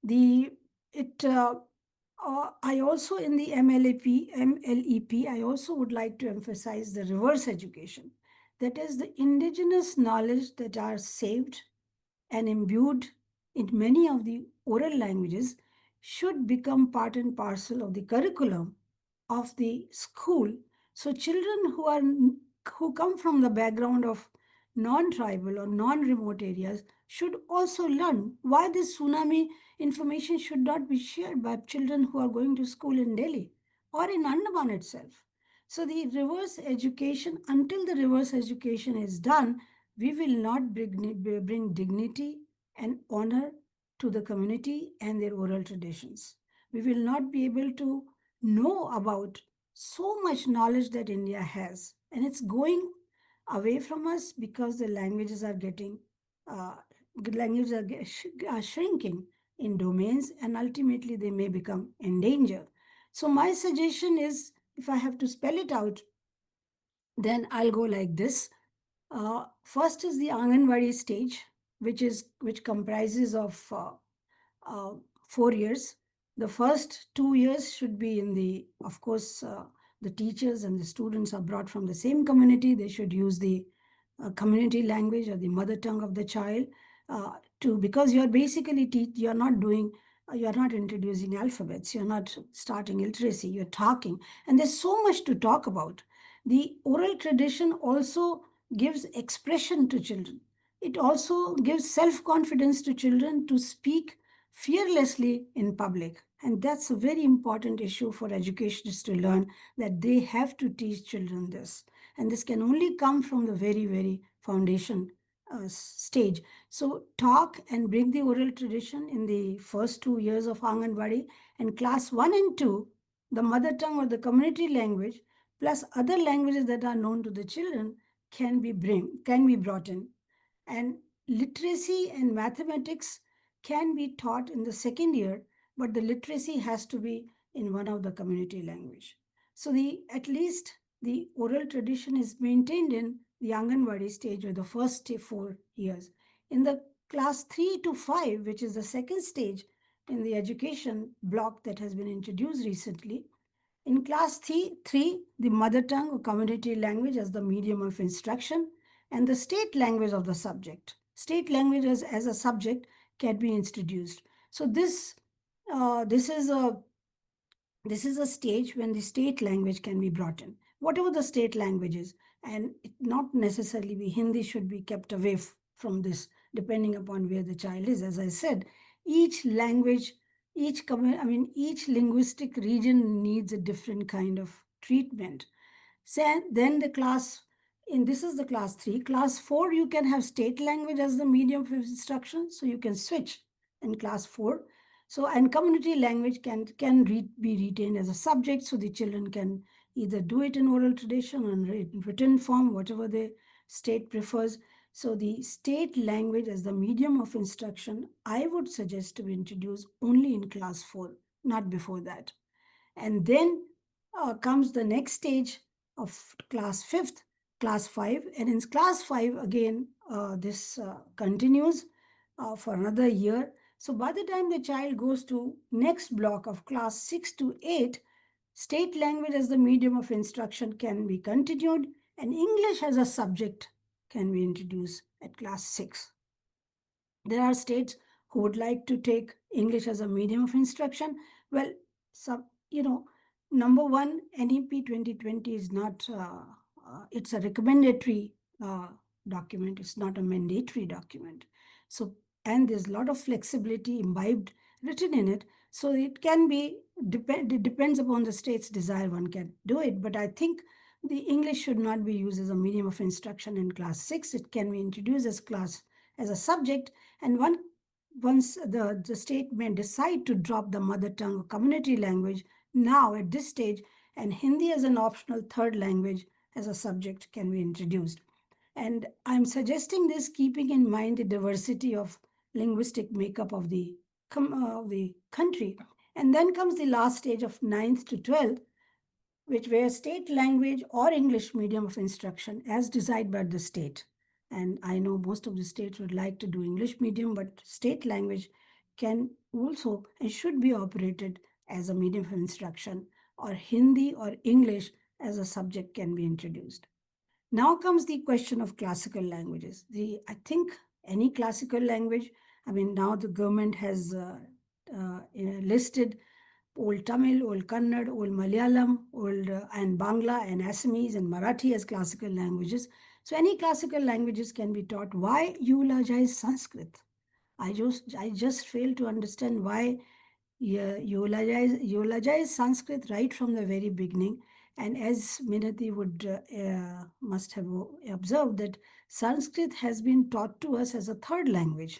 The it I also, in the MLEP, I also would like to emphasize the reverse education. That is the indigenous knowledge that are saved and imbued in many of the oral languages should become part and parcel of the curriculum of the school. So children who come from the background of non-tribal or non-remote areas should also learn why this tsunami information should not be shared by children who are going to school in Delhi or in Andaman itself. So the reverse education, until the reverse education is done, we will not bring dignity and honor to the community and their oral traditions. We will not be able to know about so much knowledge that India has, and it's going away from us because the languages are getting, uh, are shrinking in domains, and ultimately they may become endangered. So my suggestion is, if I have to spell it out, then I'll go like this. First is the Anganwadi stage, which comprises of 4 years. The first 2 years should be in the, of course, the teachers and the students are brought from the same community. They should use the community language or the mother tongue of the child to, because you're basically you're not doing, you're not introducing alphabets, you're not starting literacy, you're talking, and there's so much to talk about. The oral tradition also gives expression to children. It also gives self confidence to children to speak fearlessly in public. And that's a very important issue for educationists to learn, that they have to teach children this. And this can only come from the very, very foundation stage. So talk and bring the oral tradition in the first 2 years of Anganwadi, and class 1 and 2, the mother tongue or the community language, plus other languages that are known to the children can be brought in. And literacy and mathematics can be taught in the second year, but the literacy has to be in one of the community language. So the at least the oral tradition is maintained in the Anganwadi stage or the first 4 years. In the class 3 to 5, which is the second stage in the education block that has been introduced recently, in class 3, the mother tongue or community language as the medium of instruction, and the state language of the subject. State language as a subject can be introduced. So this is a stage when the state language can be brought in, whatever the state language is, and it not necessarily be Hindi should be kept away from this, depending upon where the child is. As I said, each language, each linguistic region needs a different kind of treatment. So then the class, in this is the class 3. Class 4, you can have state language as the medium of instruction, so you can switch in class 4. So, and community language can be retained as a subject, so the children can either do it in oral tradition or in written form, whatever the state prefers. So the state language as the medium of instruction, I would suggest to introduce only in class 4, not before that. And then comes the next stage of class 5th, class 5. And in class 5, again, this continues for another year. So by the time the child goes to next block of class 6 to 8, state language as the medium of instruction can be continued, and English as a subject can be introduced at class 6. There are states who would like to take English as a medium of instruction. Well, some, number one, NEP 2020 is not, it's a recommendatory document. It's not a mandatory document. So, and there's a lot of flexibility imbibed written in it. So it can be, it depends upon the state's desire, one can do it. But I think the English should not be used as a medium of instruction in class 6. It can be introduced as a subject, and once the state may decide to drop the mother tongue or community language now at this stage, and Hindi as an optional third language as a subject can be introduced. And I'm suggesting this keeping in mind the diversity of linguistic makeup of the country. And then comes the last stage of 9th to 12th, which were state language or English medium of instruction as decided by the state. And I know most of the states would like to do English medium, but state language can also and should be operated as a medium of instruction, or Hindi or English as a subject can be introduced. Now comes the question of classical languages. I think any classical language, I mean, now the government has listed Old Tamil, Old Kannada, Old Malayalam, Old and Bangla and Assamese and Marathi as classical languages. So any classical languages can be taught. Why eulogize Sanskrit? I just fail to understand why eulogize Sanskrit right from the very beginning. And as Minati would must have observed that Sanskrit has been taught to us as a third language.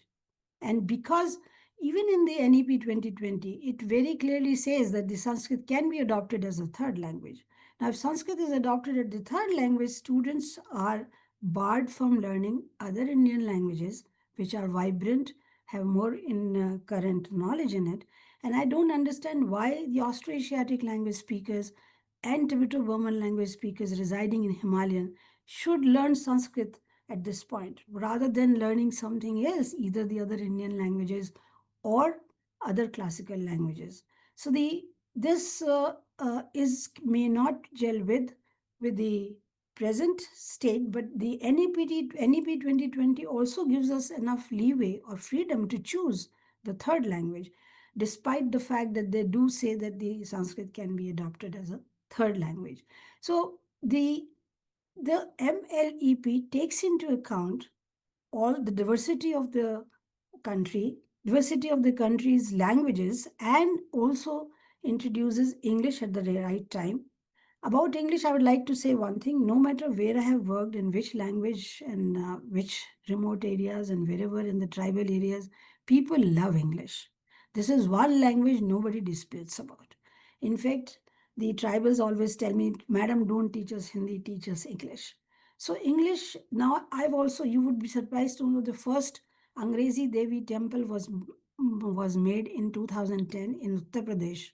And because even in the NEP 2020, it very clearly says that the Sanskrit can be adopted as a third language. Now, if Sanskrit is adopted as the third language, students are barred from learning other Indian languages, which are vibrant, have more in current knowledge in it. And I don't understand why the Austroasiatic language speakers and Tibeto-Burman language speakers residing in Himalayan should learn Sanskrit at this point, rather than learning something else, either the other Indian languages or other classical languages. So this is may not gel with the present state, but the NEP 2020 also gives us enough leeway or freedom to choose the third language, despite the fact that they do say that the Sanskrit can be adopted as a third language. So the MLEP takes into account all the diversity of the country, diversity of the country's languages, and also introduces English at the right time. About English, I would like to say one thing. No matter where I have worked, in which language and which remote areas and wherever in the tribal areas, people love English. This is one language nobody disputes about. In fact, the tribals always tell me, Madam, don't teach us Hindi, teach us English. So English, now I've also, you would be surprised to know the first Angrezi Devi temple was made in 2010 in Uttar Pradesh,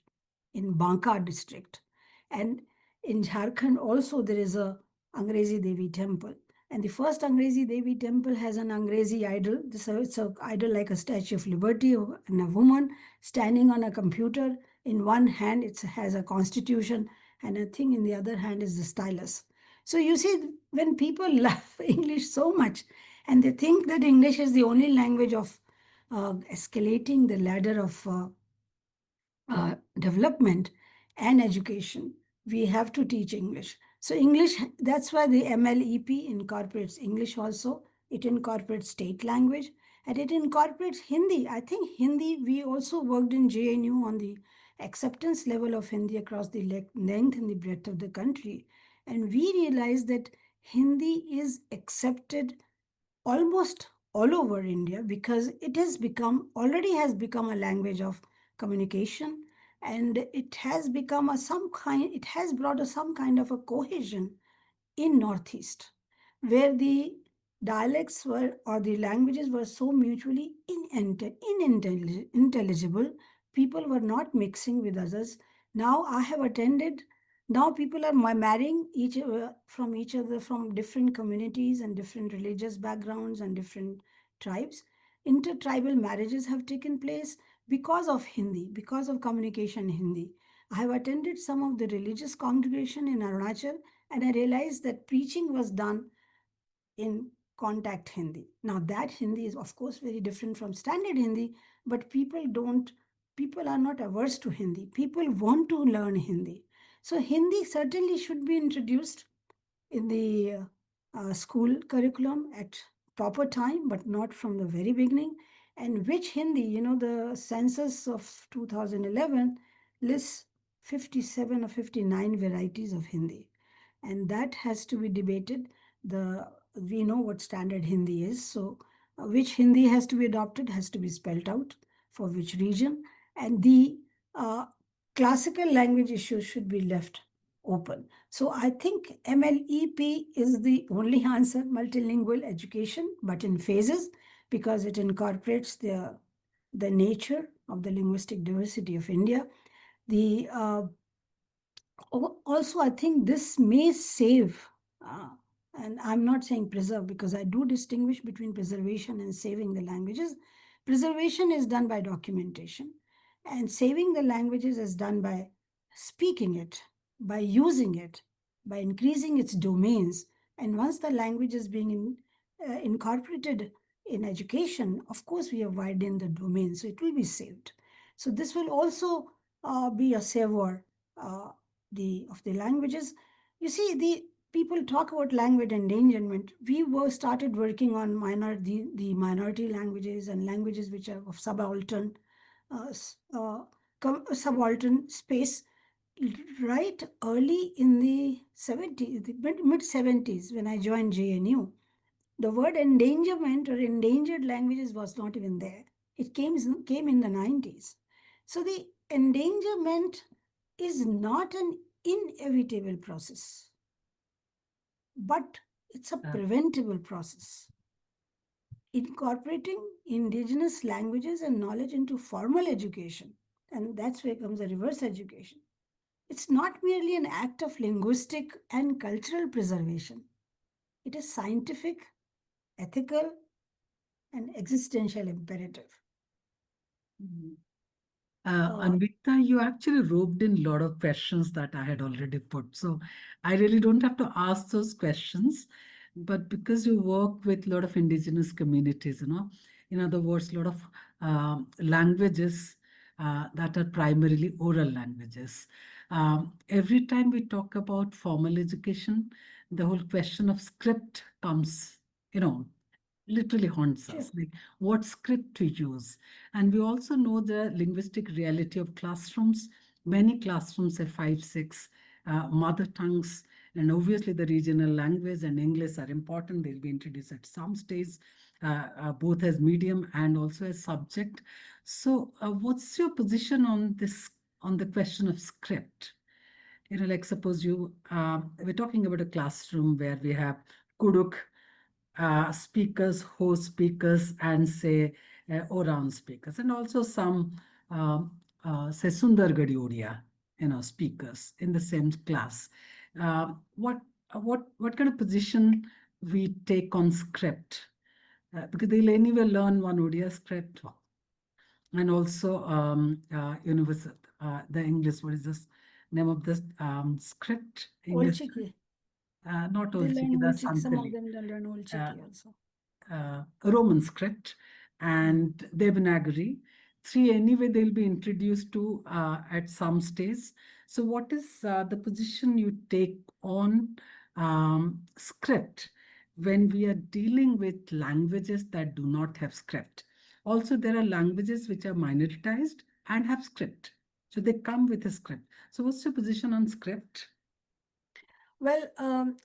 in Banka district. And in Jharkhand also there is a Angrezi Devi temple. And the first Angrezi Devi temple has an Angrezi idol. It's an idol like a Statue of Liberty and a woman standing on a computer. In one hand, it has a constitution, and a thing in the other hand is the stylus. So you see, when people love English so much, and they think that English is the only language of escalating the ladder of development and education, we have to teach English. So English, that's why the MLEP incorporates English also. It incorporates state language and it incorporates Hindi. I think Hindi, we also worked in JNU on the acceptance level of Hindi across the length and the breadth of the country. And we realized that Hindi is accepted almost all over India because it has become, already has become a language of communication, and it has become it has brought some kind of a cohesion in Northeast, where the dialects were or the languages were so mutually inintelligible, people were not mixing with others. Now I have attended, now people are marrying from each other from different communities and different religious backgrounds and different tribes. Intertribal marriages have taken place because of Hindi, because of communication in Hindi. I have attended some of the religious congregation in Arunachal, and I realized that preaching was done in contact Hindi. Now that Hindi is of course very different from standard Hindi, but people are not averse to Hindi. People want to learn Hindi. So Hindi certainly should be introduced in the school curriculum at proper time, but not from the very beginning. And which Hindi, the census of 2011 lists 57 or 59 varieties of Hindi, and that has to be debated. We know what standard Hindi is, so which Hindi has to be adopted has to be spelled out for which region, and the uh, classical language issues should be left open. So I think MLEP is the only answer, multilingual education, but in phases, because it incorporates the nature of the linguistic diversity of India. The Also, I think this may save, and I'm not saying preserve because I do distinguish between preservation and saving the languages. Preservation is done by documentation, And saving the languages is done by speaking it, by using it, by increasing its domains. And once the language is being incorporated in education, of course, we have widened the domain, so it will be saved. So this will also be a saver of the languages. You see, the people talk about language endangerment. We were started working on the minority languages and languages which are of subaltern uh, subaltern space right early in the 70s, the mid 70s, when I joined JNU. The word endangerment or endangered languages was not even there. It came in the 90s. So the endangerment is not an inevitable process, but it's a preventable process. Incorporating indigenous languages and knowledge into formal education, and that's where comes the reverse education. It's not merely an act of linguistic and cultural preservation. It is scientific, ethical, and existential imperative. Anvita, you actually roped in a lot of questions that I had already put. So I really don't have to ask those questions. But because you work with a lot of indigenous communities, in other words, a lot of languages that are primarily oral languages. Every time we talk about formal education, the whole question of script comes, literally haunts Sure. us, like what script to use. And we also know the linguistic reality of classrooms. Many classrooms have 5, 6 mother tongues, and obviously the regional language and English are important. They'll be introduced at some stage, both as medium and also as subject. So, what's your position on this, on the question of script? Like suppose we're talking about a classroom where we have Kuduk speakers, host speakers, and say Oran speakers, and also some say Sundargadi Odia, speakers in the same class. What kind of position we take on script? Because they'll anyway learn one Odia script, and also universal the English. What is this name of this script? Old English, Chiki. not They Old learn Chiki, Old that's Chiki. Some of Santali. them they learn Old Uh, Chiki also. Roman script and Devanagari. Three, anyway, they'll be introduced to at some stage. So, what is the position you take on script when we are dealing with languages that do not have script? Also, there are languages which are minoritized and have script. So, they come with a script. So, what's your position on script? Well,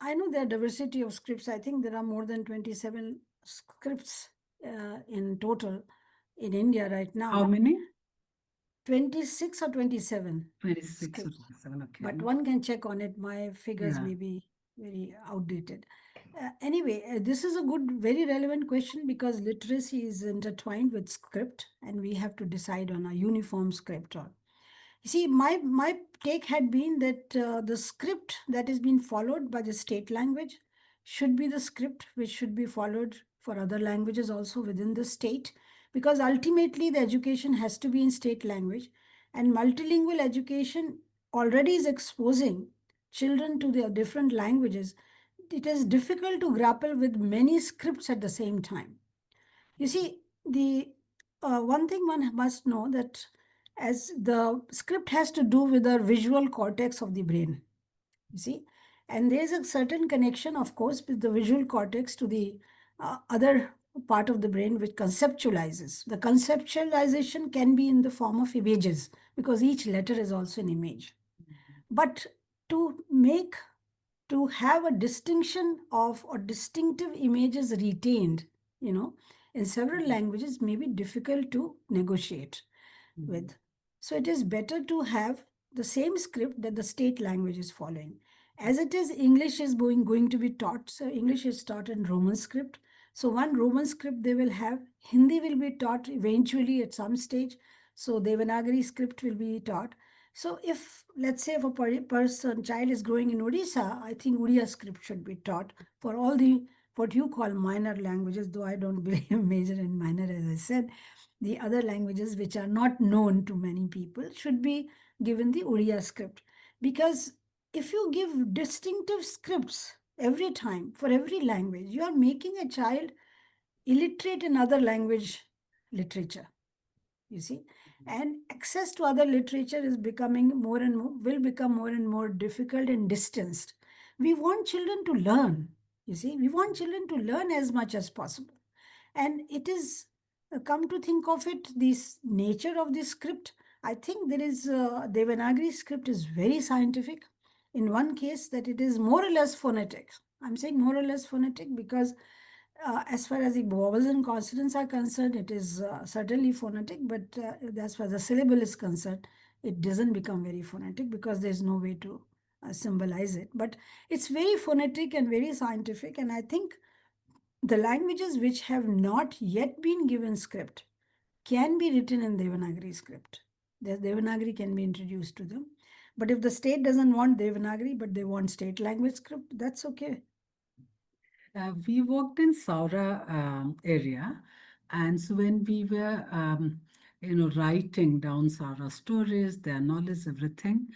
I know there are diversity of scripts. I think there are more than 27 scripts in total in India right How now. many? 26 or 27 26 or scripts. 27. Okay. But one can check on it. My figures Yeah. may be very outdated. Anyway, this is a good, very relevant question because literacy is intertwined with script, and we have to decide on a uniform script. Or you see, my take had been that the script that is being followed by the state language should be the script which should be followed for other languages also within the state, because ultimately the education has to be in state language, and multilingual education already is exposing children to the different languages. It is difficult to grapple with many scripts at the same time. You see, the one thing one must know that as the script has to do with the visual cortex of the brain, you see, and there is a certain connection, of course, with the visual cortex to the other part of the brain which conceptualizes. The conceptualization can be in the form of images because each letter is also an image. But to make to have a distinction of or distinctive images retained, you know, in several languages may be difficult to negotiate with. So it is better to have the same script that the state language is following. As it is, English is going to be taught. So English is taught in Roman script. So one Roman script they will have. Hindi will be taught eventually at some stage. So Devanagari script will be taught. So if, let's say, if a child is growing in Odisha, I think Odia script should be taught for all the what you call minor languages, though I don't believe major and minor, as I said, the other languages which are not known to many people should be given the Oriya script. Because if you give distinctive scripts every time for every language, you are making a child illiterate in other language literature, you see. And access to other literature is becoming more and more, will become more and more difficult and distanced. We want children to learn, you see, we want children to learn as much as possible. And it is, come to think of it, this nature of this script, I think there is, Devanagari script is very scientific in one case, that it is more or less phonetic. I'm saying more or less phonetic because as far as the vowels and consonants are concerned, it is certainly phonetic, but as far as the syllable is concerned, it doesn't become very phonetic because there's no way to symbolize it. But it's very phonetic and very scientific, and I think the languages which have not yet been given script can be written in Devanagari script. The Devanagari can be introduced to them. But if the state doesn't want Devanagari, but they want state language script, that's okay. We worked in Saura area, and so when we were, writing down Saura stories, their knowledge, everything,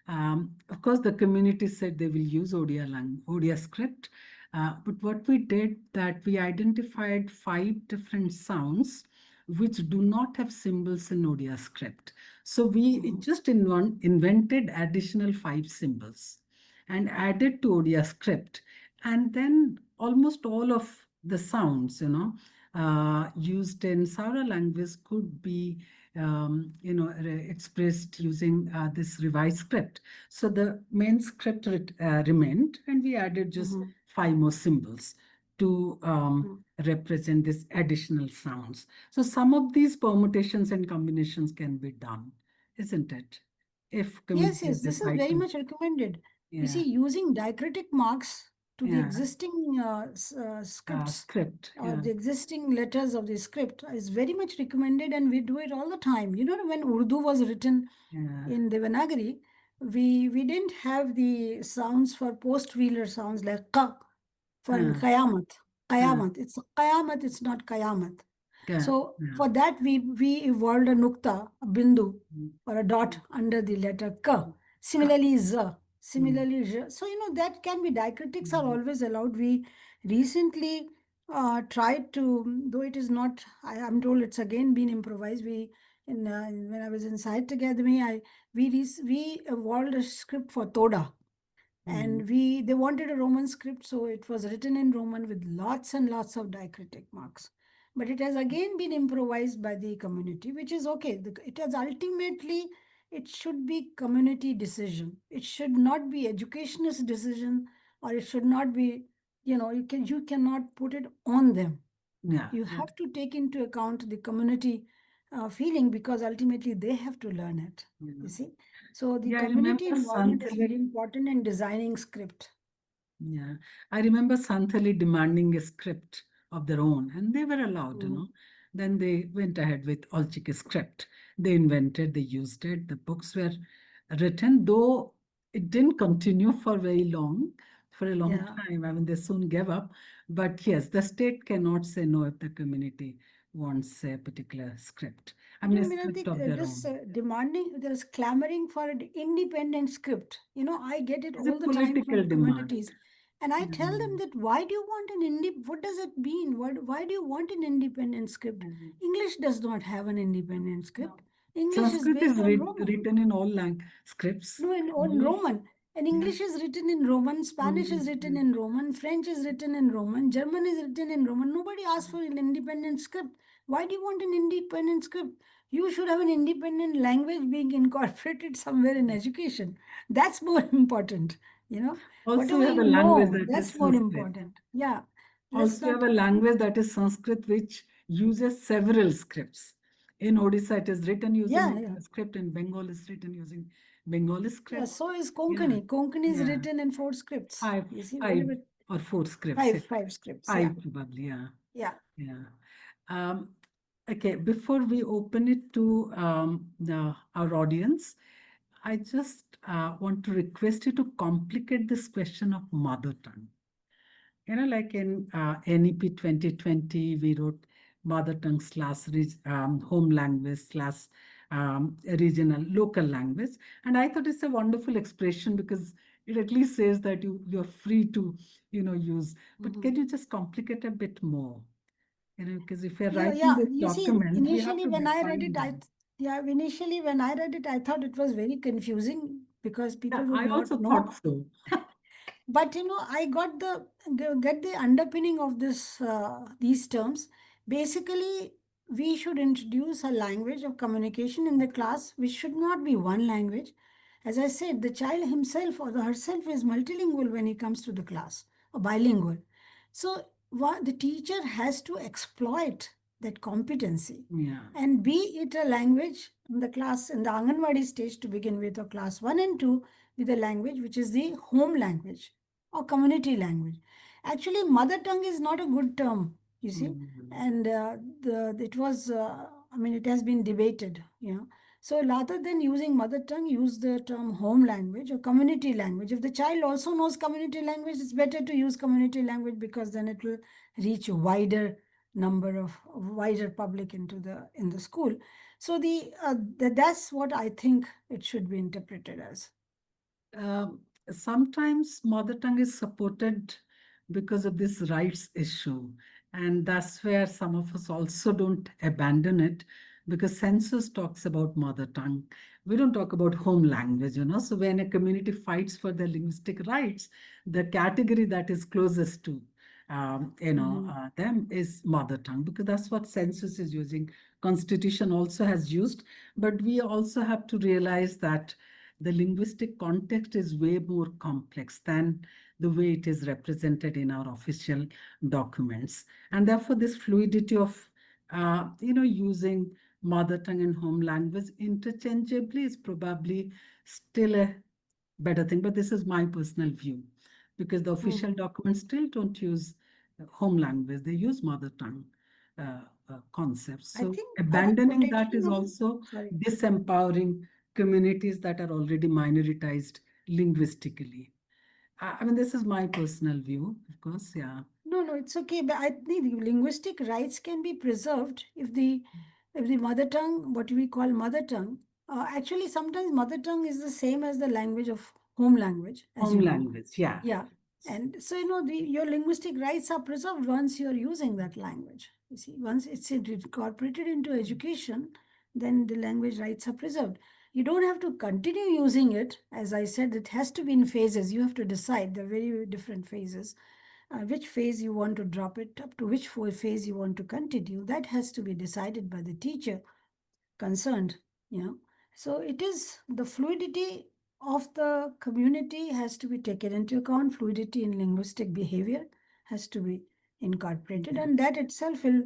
of course, the community said they will use Odia script. But what we did, that we identified 5 different sounds which do not have symbols in Odia script. So we just invented additional 5 symbols and added to Odia script. And then almost all of the sounds, used in Saura language could be, expressed using this revised script. So the main script remained, and we added just 5 more symbols to represent these additional sounds. So some of these permutations and combinations can be done, isn't it? If Yes, community yes, this is decide very to, much recommended. You yeah, see, using diacritic marks to the yeah, existing scripts script, or yeah, the existing letters of the script is very much recommended, and we do it all the time. You know, when Urdu was written yeah, in Devanagari, we didn't have the sounds for post-wheeler sounds like ka for uh, qayamat. uh, Qayamat, it's not qayamat. yeah, So yeah, for that, we evolved a nukta, a bindu, mm, or a dot mm, under the letter K. ka, Similarly, Z. mm, Similarly, J. So, that can be, diacritics are mm, always allowed. We recently tried to, though it is not, I'm told it's again been improvised. When I was in Sahitya Academy, we evolved a script for Toda, mm, and they wanted a Roman script, so it was written in Roman with lots and lots of diacritic marks. But it has again been improvised by the community, which is okay. It has ultimately, it should be community decision. It should not be educationist decision, or it should not be, you cannot put it on them. yeah, You yeah, have to take into account the community feeling, because ultimately they have to learn it, yeah. you see. So the Yeah, I community remember involvement is Santali. very important in designing script. Yeah, I remember Santali demanding a script of their own, and they were allowed, Mm. Then they went ahead with Olchik's script. They invented, they used it. The books were written, though it didn't continue for very long, for a long Yeah. time. I mean, they soon gave up. But yes, the state cannot say no if the community wants a particular script. I mean, a Minati, script of their this own. demanding, there's clamoring for an independent script. I get it It's a all the time political from demand. communities. And I tell them Mm, that, why do you want what does it mean? Why do you want an independent script? mm. English does not have an independent No. script. English is Sanskrit is based on Roman. written in all scripts. No, in Only, Roman. And yeah. English is written in Roman, Spanish is written Mm, in Roman, French is written in Roman, German is written in Roman. Nobody asked for an independent script. Why do you want an independent script? You should have an independent language being incorporated somewhere in mm. education. That's more important. You know, Also, we whatever have a you language know, that is that's more Sanskrit. important. Yeah. Let's Also, we not. have a language that is Sanskrit, which uses several scripts. In Odisha, it is written using Yeah, yeah. Odisha script. In Bengal, is written using Bengali Yeah. script. So is Yeah, Konkani. Konkani is yeah. written in 4 scripts. Five, You see, five whatever. or 4 scripts. Five scripts. Yeah. Five probably. Yeah, Yeah. yeah. Um, okay, before we open it to our audience, I just want to request you to complicate this question of mother tongue. like in NEP 2020, we wrote mother tongue slash home language slash regional local language. And I thought it's a wonderful expression because it at least says that you're free to, use. But can you just complicate a bit more? Because if we're Yeah, writing yeah. this You see, document, we have initially to when I read define it, them. I thought it was very confusing because Yeah, people would I not also know. thought so. But I got get the underpinning of these terms. Basically, we should introduce a language of communication in the class, which should not be one language. As I said, the child himself or herself is multilingual when he comes to the class, or bilingual. So the teacher has to exploit that competency, Yeah. and be it a language in the class in the Anganwadi stage to begin with, or class 1 and 2, with a language which is the home language or community language. Actually, mother tongue is not a good term, you see, Mhm. and it was, I mean, it has been debated, So rather than using mother tongue, use the term home language or community language. If the child also knows community language, it's better to use community language because then it will reach a wider public into the school. So that's what I think it should be interpreted as. Um, Sometimes mother tongue is supported because of this rights issue. And that's where some of us also don't abandon it because census talks about mother tongue. We don't talk about home language. So when a community fights for their linguistic rights, the category that is closest to them is mother tongue because that's what census is using. Constitution also has used, but we also have to realize that the linguistic context is way more complex than the way it is represented in our official documents. And therefore, this fluidity of, using mother tongue and home language interchangeably is probably still a better thing. But this is my personal view because the official Mhm. documents still don't use home language, they use mother tongue uh, concepts. I So think our abandoning that protection is of, also sorry. disempowering communities that are already minoritized linguistically. I mean, this is my personal view, of course. Yeah. No, no, it's okay. But I think the linguistic rights can be preserved if the mother tongue, what we call mother tongue, actually sometimes mother tongue is the same as the language of home language, as Home you know. language. Yeah. Yeah. And so, your linguistic rights are preserved once you're using that language. You see, once it's incorporated into education, then the language rights are preserved. You don't have to continue using it. As I said, it has to be in phases. You have to decide the very different phases. Which phase you want to drop it up to, which phase you want to continue. That has to be decided by the teacher concerned, you know. So it is the fluidity of the community has to be taken into account. Fluidity in linguistic behavior has to be incorporated, Yeah. and that itself will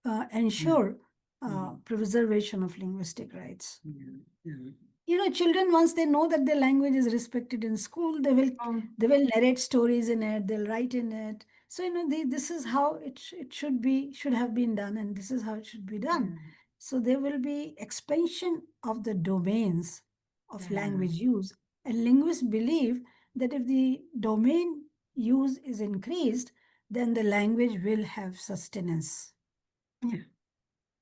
Yeah. ensure Mhm. preservation of linguistic rights. Yeah. Yeah. Children, once they know that their language is respected in school, Um, they will narrate stories in it, they'll write in it. So this is how it should have been done, and this is how it should be done. yeah. So there will be expansion of the domains of Yeah. language use, and linguists believe that if the domain use is increased, then the language will have sustenance. Yeah.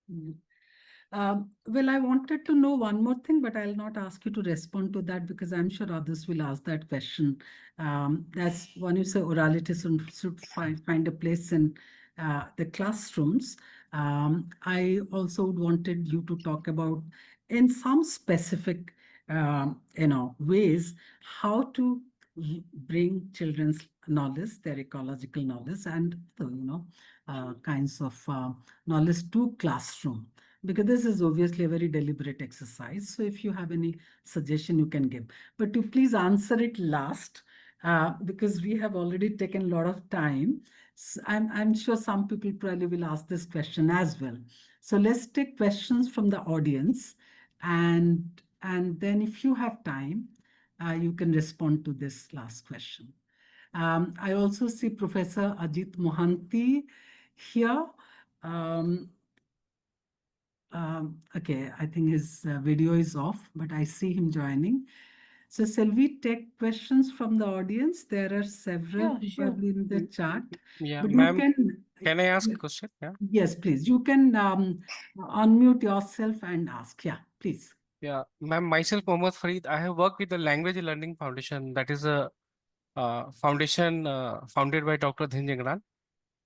Yeah. Well, I wanted to know one more thing, but I'll not ask you to respond to that because I'm sure others will ask that question. That's when you say orality should find a place in the classrooms. I also wanted you to talk about, in some specific, ways, how to bring children's knowledge, their ecological knowledge, and kinds of knowledge to classroom because this is obviously a very deliberate exercise. So if you have any suggestion, you can give. But to please answer it last, because we have already taken a lot of time. I'm sure some people probably will ask this question as well. So let's take questions from the audience, and then if you have time, you can respond to this last question. I also see Professor Ajit Mohanty here. Um, okay, I think his video is off, but I see him joining. So shall we take questions from the audience? There are several Yeah, sure. probably in the Mm, chat, Yeah, but you ma'am, can, can I ask a question? Yeah. yes, please. You can unmute yourself and ask. Yeah, please. Yeah, ma'am, myself, Mohammad Fareed, I have worked with the Language Learning Foundation. That is a foundation founded by Dr. Dhinjagran.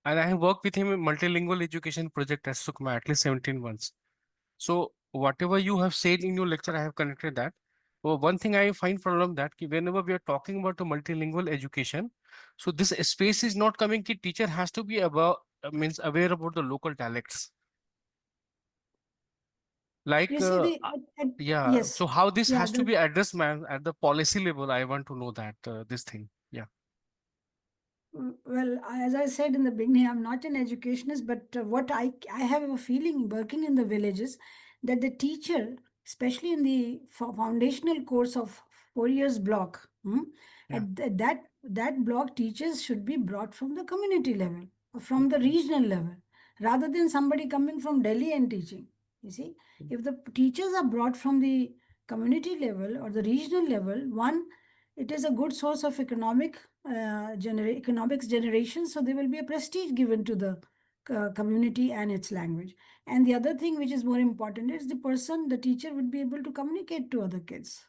And I have worked with him in multilingual education project at Sukma at least 17 months. So whatever you have said in your lecture, I have connected that. Well, one thing I find problem that whenever we are talking about a multilingual education, so this space is not coming. Ki teacher has to be about means aware about the local dialects. Like You see, yeah. yes, So how this yeah, has to be addressed, man, at the policy level? I want to know that this thing. Yeah. Well, as I said in the beginning, I'm not an educationist, but what I have a feeling working in the villages that the teacher, especially in the foundational course of 4 years block, Yeah. that block teachers should be brought from the community level or from the regional level, rather than somebody coming from Delhi and teaching. You see, if the teachers are brought from the community level or the regional level, one, it is a good source of economics generation, so there will be a prestige given to the community and its language. And the other thing which is more important is the teacher would be able to communicate to other kids.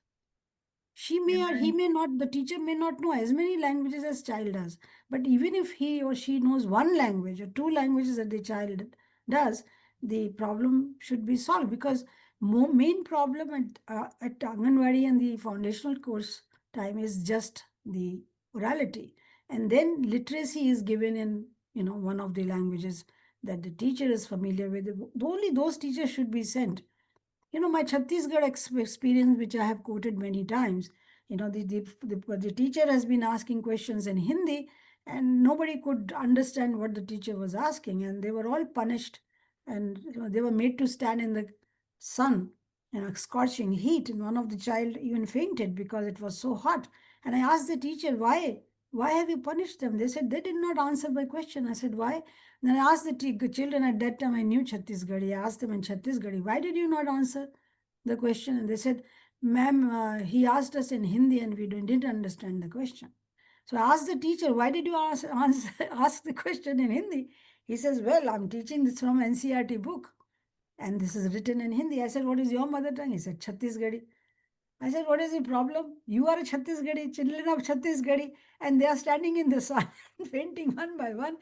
She may or he may not, the teacher may not know as many languages as child does, but even if he or she knows one language or two languages that the child does, the problem should be solved, because main problem at Anganwadi and the foundational course time is just the orality, and then literacy is given in one of the languages that the teacher is familiar with. Only those teachers should be sent. My Chhattisgarh experience, which I have quoted many times, the teacher has been asking questions in Hindi, and nobody could understand what the teacher was asking, and they were all punished, and they were made to stand in the sun, scorching heat, and one of the child even fainted because it was so hot. And I asked the teacher, why have you punished them? They said they did not answer my question. I said, why? Then I asked the children. At that time I knew Chhattisgarhi. I asked them in Chhattisgarhi, why did you not answer the question? And they said, ma'am, he asked us in Hindi and we didn't understand the question. So I asked the teacher, why did you ask the question in Hindi? He says, well, I'm teaching this from NCRT book and this is written in Hindi. I said, what is your mother tongue? He said, Chhattisgarhi. I said, what is the problem? You are a Chhattisgarhi, children of Chhattisgarhi, and they are standing in the sun, fainting one by one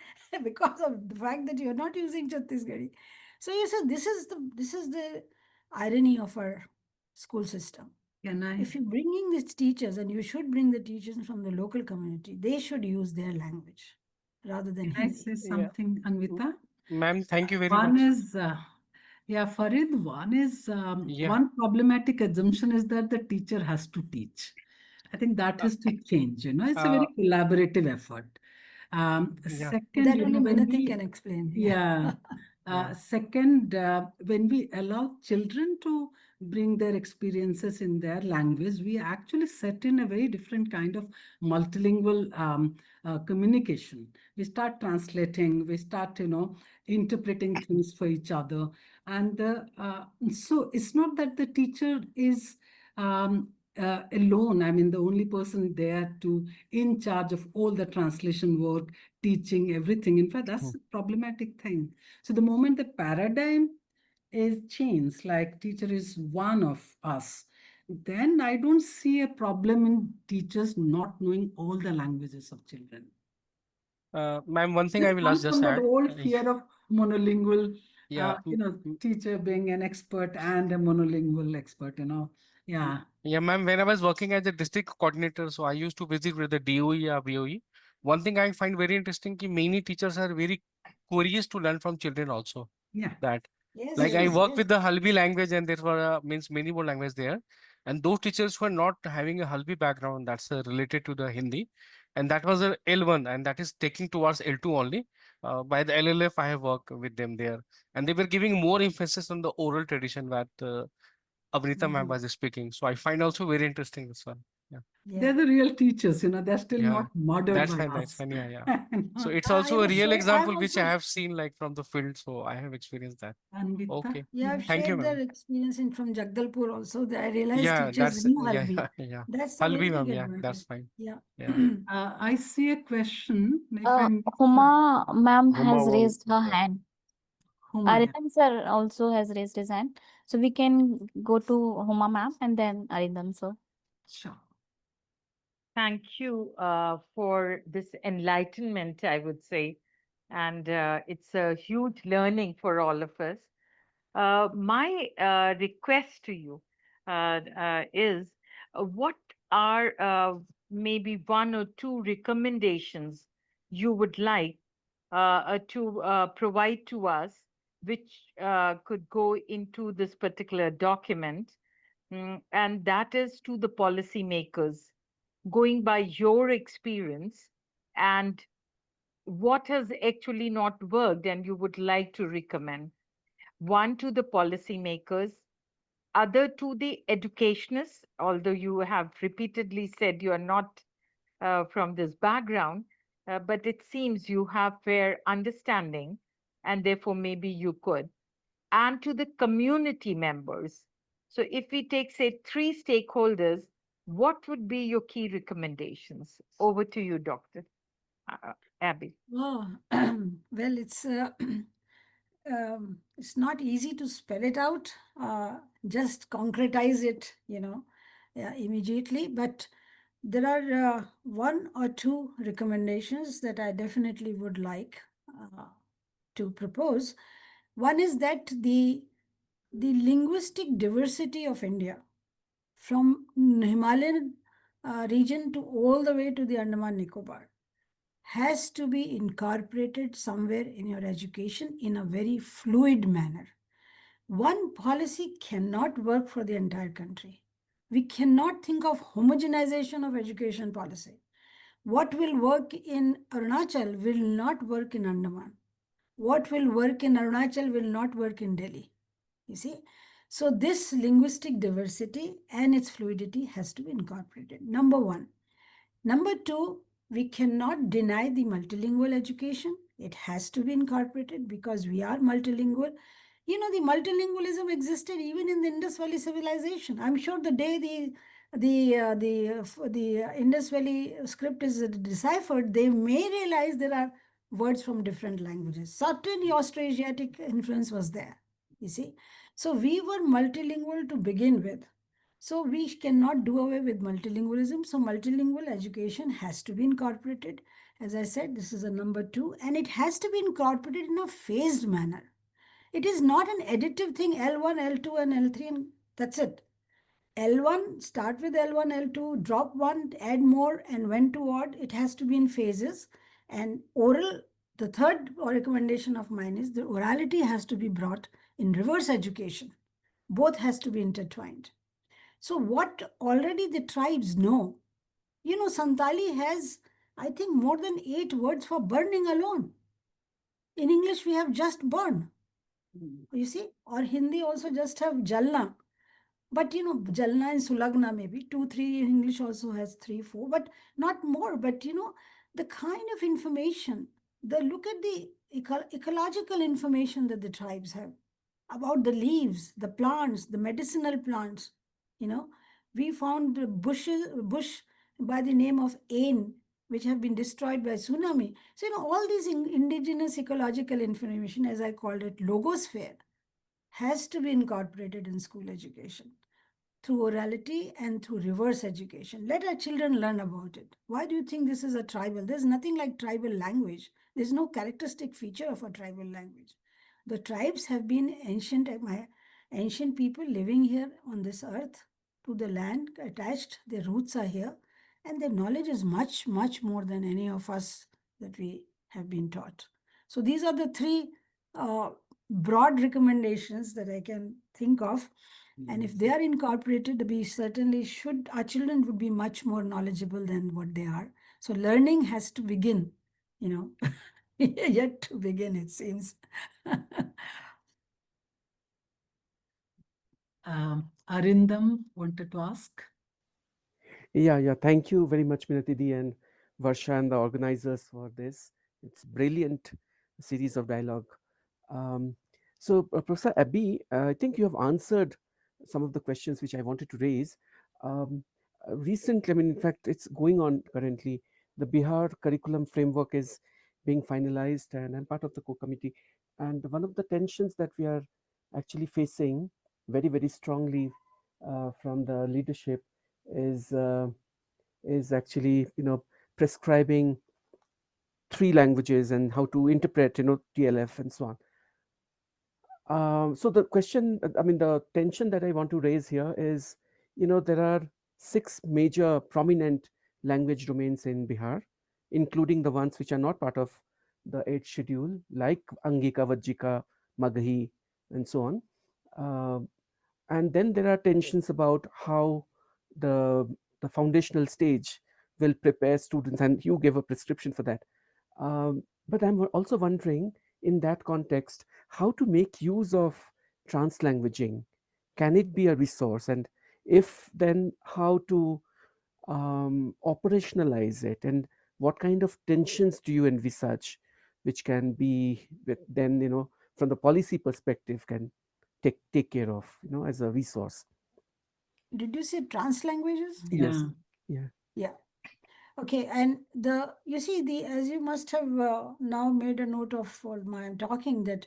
because of the fact that you are not using Chhattisgarhi. So you said this is the irony of our school system. Can I? If you're bringing these teachers, and you should bring the teachers from the local community, they should use their language rather than Can I Hindi. say Yeah. something, Anvita? Ma'am, thank you very One much. is, yeah, Farid, Yeah. one problematic assumption is that the teacher has to teach. I think that Uh, has to change, it's a uh, very collaborative effort. yeah. Second, That only when Minati we, can explain. yeah, Yeah. second, when we allow children to bring their experiences in their language, we actually set in a very different kind of multilingual communication. We start translating, we start, interpreting things for each other. And so it's not that the teacher is alone. I mean, the only person there to in charge of all the translation work, teaching, everything. In fact, Hmm. that's a problematic thing. So the moment the paradigm is changed, like teacher is one of us, then I don't see a problem in teachers not knowing all the languages of children. Ma'am, one thing This I will comes ask from just that add. old fear of monolingual, Yeah. teacher being an expert and a monolingual expert, Yeah. Yeah, ma'am, when I was working as a district coordinator, so I used to visit with the DOE or BOE. One thing I find very interesting ki many teachers are very curious to learn from children also. Yeah. That like I Yes, work yes. with the Halbi language and there were means many more language there. And those teachers who are not having a Halbi background, that's related to the Hindi. And that was a L1 and that is taking towards L2 only. By the LLF, I have worked with them there. And they were giving more emphasis on the oral tradition that Abhnita ma'am Mhm. was speaking. So I find also very interesting this one. Yeah. They're Yeah. the real teachers, they're still Yeah, not murdered that's by fine. That's us. fine. Yeah, yeah. So And, it's I also a was real showing, I'm example which I also, have seen like from the field. So I have experienced that. Anvita, Okay. yeah, I've Thank you, shared their ma'am. experience from Jagdalpur also. That I realized Yeah, teachers that's knew yeah, Halbi. yeah, yeah. That's a very Halvi, big ma'am. Yeah, that's advantage. fine. Yeah. Yeah. I see a question. If I miss Huma ma'am Huma has one. raised her hand. Huma, yeah. Arindam sir also has raised his hand. So we can go to Huma ma'am and then Arindam sir. Sure. Thank you for this enlightenment, I would say. And it's a huge learning for all of us. My request to you is what are maybe one or two recommendations you would like to provide to us, which could go into this particular document, and that is to the policymakers, going by your experience and what has actually not worked and you would like to recommend. One to the policymakers, other to the educationists, although you have repeatedly said you are not from this background, but it seems you have fair understanding and therefore maybe you could, and to the community members. So if we take, say, three stakeholders, what would be your key recommendations? Over to you, Dr. Abby. Oh, well, it's not easy to spell it out, just concretize it, yeah, immediately. But there are one or two recommendations that I definitely would like to propose. One is that the linguistic diversity of India, from Himalayan region to all the way to the Andaman Nicobar, has to be incorporated somewhere in your education in a very fluid manner. One policy cannot work for the entire country. We cannot think of homogenization of education policy. What will work in Arunachal will not work in Andaman. What will work in Arunachal will not work in Delhi. You see? So, this linguistic diversity and its fluidity has to be incorporated. Number one. Number two, we cannot deny the multilingual education. It has to be incorporated because we are multilingual. The multilingualism existed even in the Indus Valley civilization. I'm sure the day the Indus Valley script is deciphered, they may realize there are words from different languages. Certainly, Austroasiatic influence was there. You see, so we were multilingual to begin with. So we cannot do away with multilingualism. So multilingual education has to be incorporated. As I said, this is a number two, and it has to be incorporated in a phased manner. It is not an additive thing, L1, L2, and L3, and that's it. L1, start with L1, L2, drop one, add more, and when to what, it has to be in phases. And oral, the third recommendation of mine is the orality has to be brought in reverse education. Both has to be intertwined. So what already the tribes know, Santali has, I think, more than 8 words for burning alone. In English, we have just burn, you see, or Hindi also just have jalna. But jalna and sulagna maybe 2, 3 in English also has 3, 4, but not more. But the kind of information, look at the ecological information that the tribes have about the leaves, the plants, the medicinal plants. You know, we found the bush by the name of ain, which have been destroyed by tsunami. So all these indigenous ecological information, as I called it, logosphere, has to be incorporated in school education through orality and through reverse education. Let our children learn about it. Why do you think this is a tribal? There's nothing like tribal language. There's no characteristic feature of a tribal language. The tribes have been ancient people living here on this earth, to the land, attached. Their roots are here, and their knowledge is much, much more than any of us that we have been taught. So these are the three broad recommendations that I can think of. And if they are incorporated, we certainly should, our children would be much more knowledgeable than what they are. So learning has to begin, yet to begin, it seems. Arindam wanted to ask. Yeah. Thank you very much, Minati and Varsha and the organizers for this. It's brilliant series of dialogue. Um, Professor Abbi, I think you have answered some of the questions which I wanted to raise. Um, Recently, I mean, in fact, it's going on currently. The Bihar curriculum framework is being finalized, and I'm part of the co-committee. And one of the tensions that we are actually facing very, very strongly from the leadership is actually prescribing three languages and how to interpret TLF and so on. So the question, I mean, the tension that I want to raise here is, there are six major prominent language domains in Bihar, including the ones which are not part of the eighth schedule, like Angika, Vajjika, Magahi, and so on. Uh, and then there are tensions about how the foundational stage will prepare students, and you gave a prescription for that. But I'm also wondering, in that context, how to make use of translanguaging. Can it be a resource, and if then, how to operationalize it, and what kind of tensions do you envisage which can be then, from the policy perspective, can take care of, as a resource. Did you say trans languages? Yes. Yeah. Yeah. Yeah. Okay, and you see as you must have now made a note of all my talking, that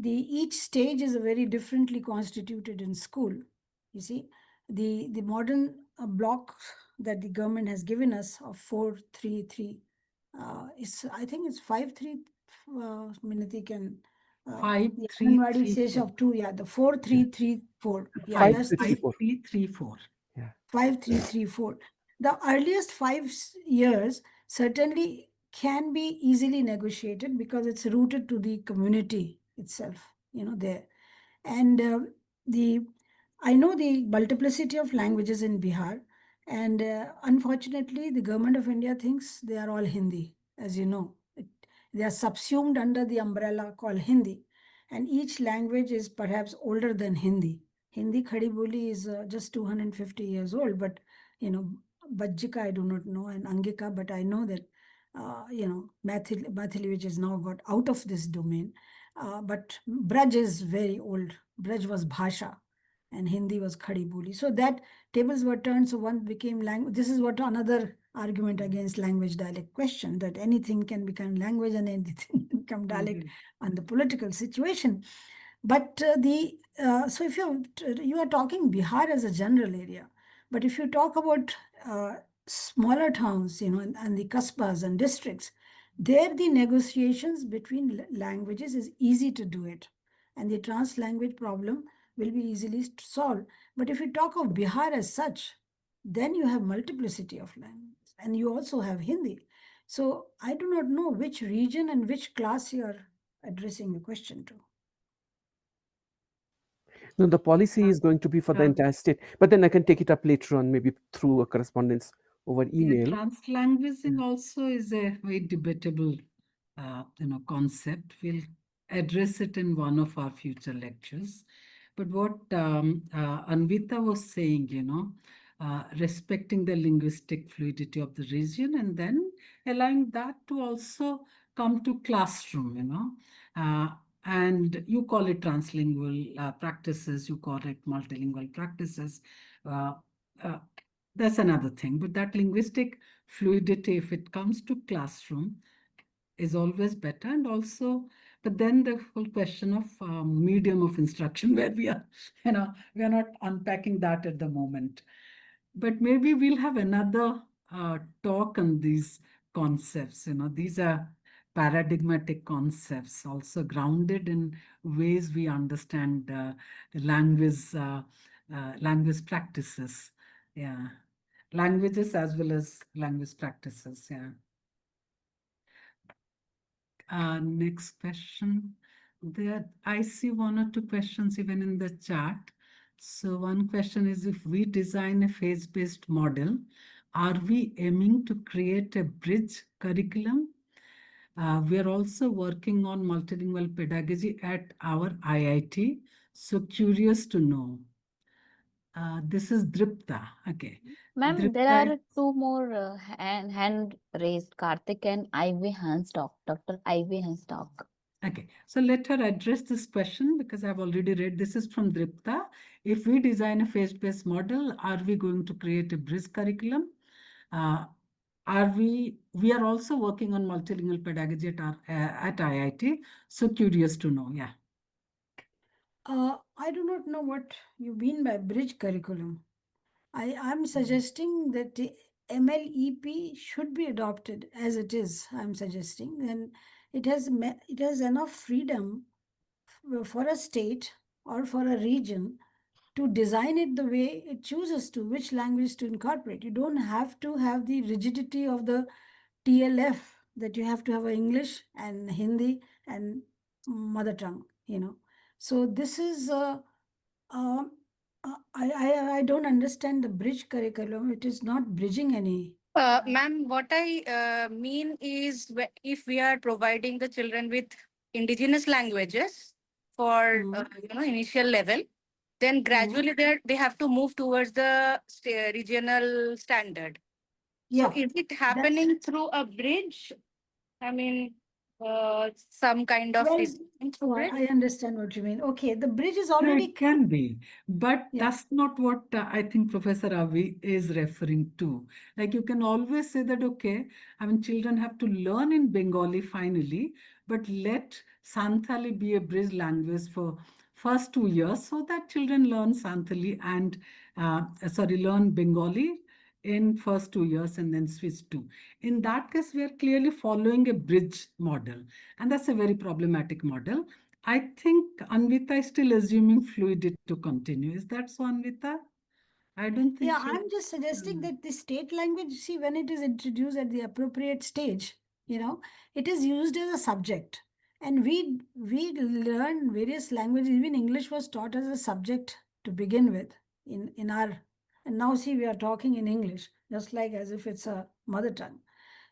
each stage is very differently constituted in school. You see, the modern block that the government has given us of 4-3-3 is, I think it's 5-3. Minati can. Five, The three, Anwadi three, says four. of 2, yeah, the Yeah. 4-3-3-4. Yeah, Five, Five, that's three, the three, five, four. three, three, four. Yeah. 5-3-3-4. The earliest 5 years certainly can be easily negotiated because it's rooted to the community itself, there. And the I know the multiplicity of languages in Bihar, and unfortunately, the government of India thinks they are all Hindi, as you know. They are subsumed under the umbrella called Hindi, and each language is perhaps older than Hindi. Hindi Khadi Boli is just 250 years old, but Bajjika I do not know, and Angika, but I know that Mathili, which has now got out of this domain. But Braj is very old. Braj was Bhasha and Hindi was Khadi Boli. So that tables were turned, so one became language. This is what another argument against language dialect question, that anything can become language and anything can become dialect on the political situation. But so if you are talking Bihar as a general area, but if you talk about smaller towns, and the kasbas and districts, there the negotiations between languages is easy to do it, and the trans language problem will be easily solved. But if you talk of Bihar as such, then you have multiplicity of languages, and you also have Hindi. So I do not know which region and which class you are addressing the question to. No, the policy is going to be for the entire state, but then I can take it up later on, maybe through a correspondence over Yeah, email. translanguaging Yeah. also is a very debatable, concept. We'll address it in one of our future lectures. But what Anvita was saying, respecting the linguistic fluidity of the region and then allowing that to also come to classroom, and you call it translingual practices, you call it multilingual practices. Uh, uh, that's another thing. But that linguistic fluidity, if it comes to classroom, is always better. And also, but then the whole question of medium of instruction, where we are not unpacking that at the moment. But maybe we'll have another talk on these concepts. These are paradigmatic concepts, also grounded in ways we understand language, language practices. Yeah, languages as well as language practices. Yeah. Next question. There, I see one or two questions even in the chat. So one question is, if we design a phase-based model, are we aiming to create a bridge curriculum? We are also working on multilingual pedagogy at our IIT. So curious to know. This is Dripta. Okay. Ma'am, there Dripta, are two more hand raised, Karthik and Ivy Hansstock, Dr. Ivy Hansstock. okay. So let her address this question because I've already read. This is from Dripta. If we design a phase-based model, are we going to create a BRIS curriculum? Uh, we are also working on multilingual pedagogy at IIT. So curious to know. Yeah. I do not know what you mean by bridge curriculum. I am suggesting that the MLEP should be adopted as it is. I'm suggesting, and it has enough freedom for a state or for a region to design it the way it chooses to, which language to incorporate. You don't have to have the rigidity of the TLF that you have to have English and Hindi and mother tongue. So this is uh, I don't understand the bridge curriculum. It is not bridging any. Ma'am, what I mean is if we are providing the children with indigenous languages for initial level, then gradually they have to move towards the regional standard. So Yeah, is it that's happening through a bridge? I mean, some kind of well. design through Oh, bridge? I understand what you mean. Okay, the bridge is No, already it can be, but yeah. that's not what I think Professor Avi is referring to. Like you can always say that, okay, I mean, children have to learn in Bengali finally, but let Santali be a bridge language for first 2 years so that children learn Santali and, learn Bengali in first 2 years and then switch to. In that case, we are clearly following a bridge model, and that's a very problematic model. I think Anvita is still assuming fluidity to continue. Is that so, Anvita? I don't think Yeah, so. I'm just suggesting Hmm. that the state language, see, when it is introduced at the appropriate stage, it is used as a subject. And we learn various languages. Even English was taught as a subject to begin with in our, and now see we are talking in English, just like as if it's a mother tongue.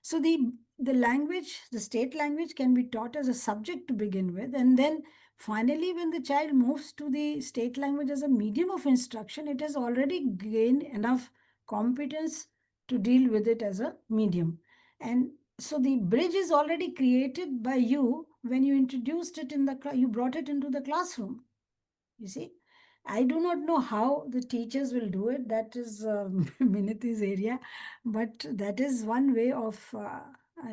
So the language, the state language can be taught as a subject to begin with, and then finally, when the child moves to the state language as a medium of instruction, it has already gained enough competence to deal with it as a medium. And so the bridge is already created by you when you introduced it in the you brought it into the classroom. You see, I do not know how the teachers will do it. That is Minati's area, but that is one way of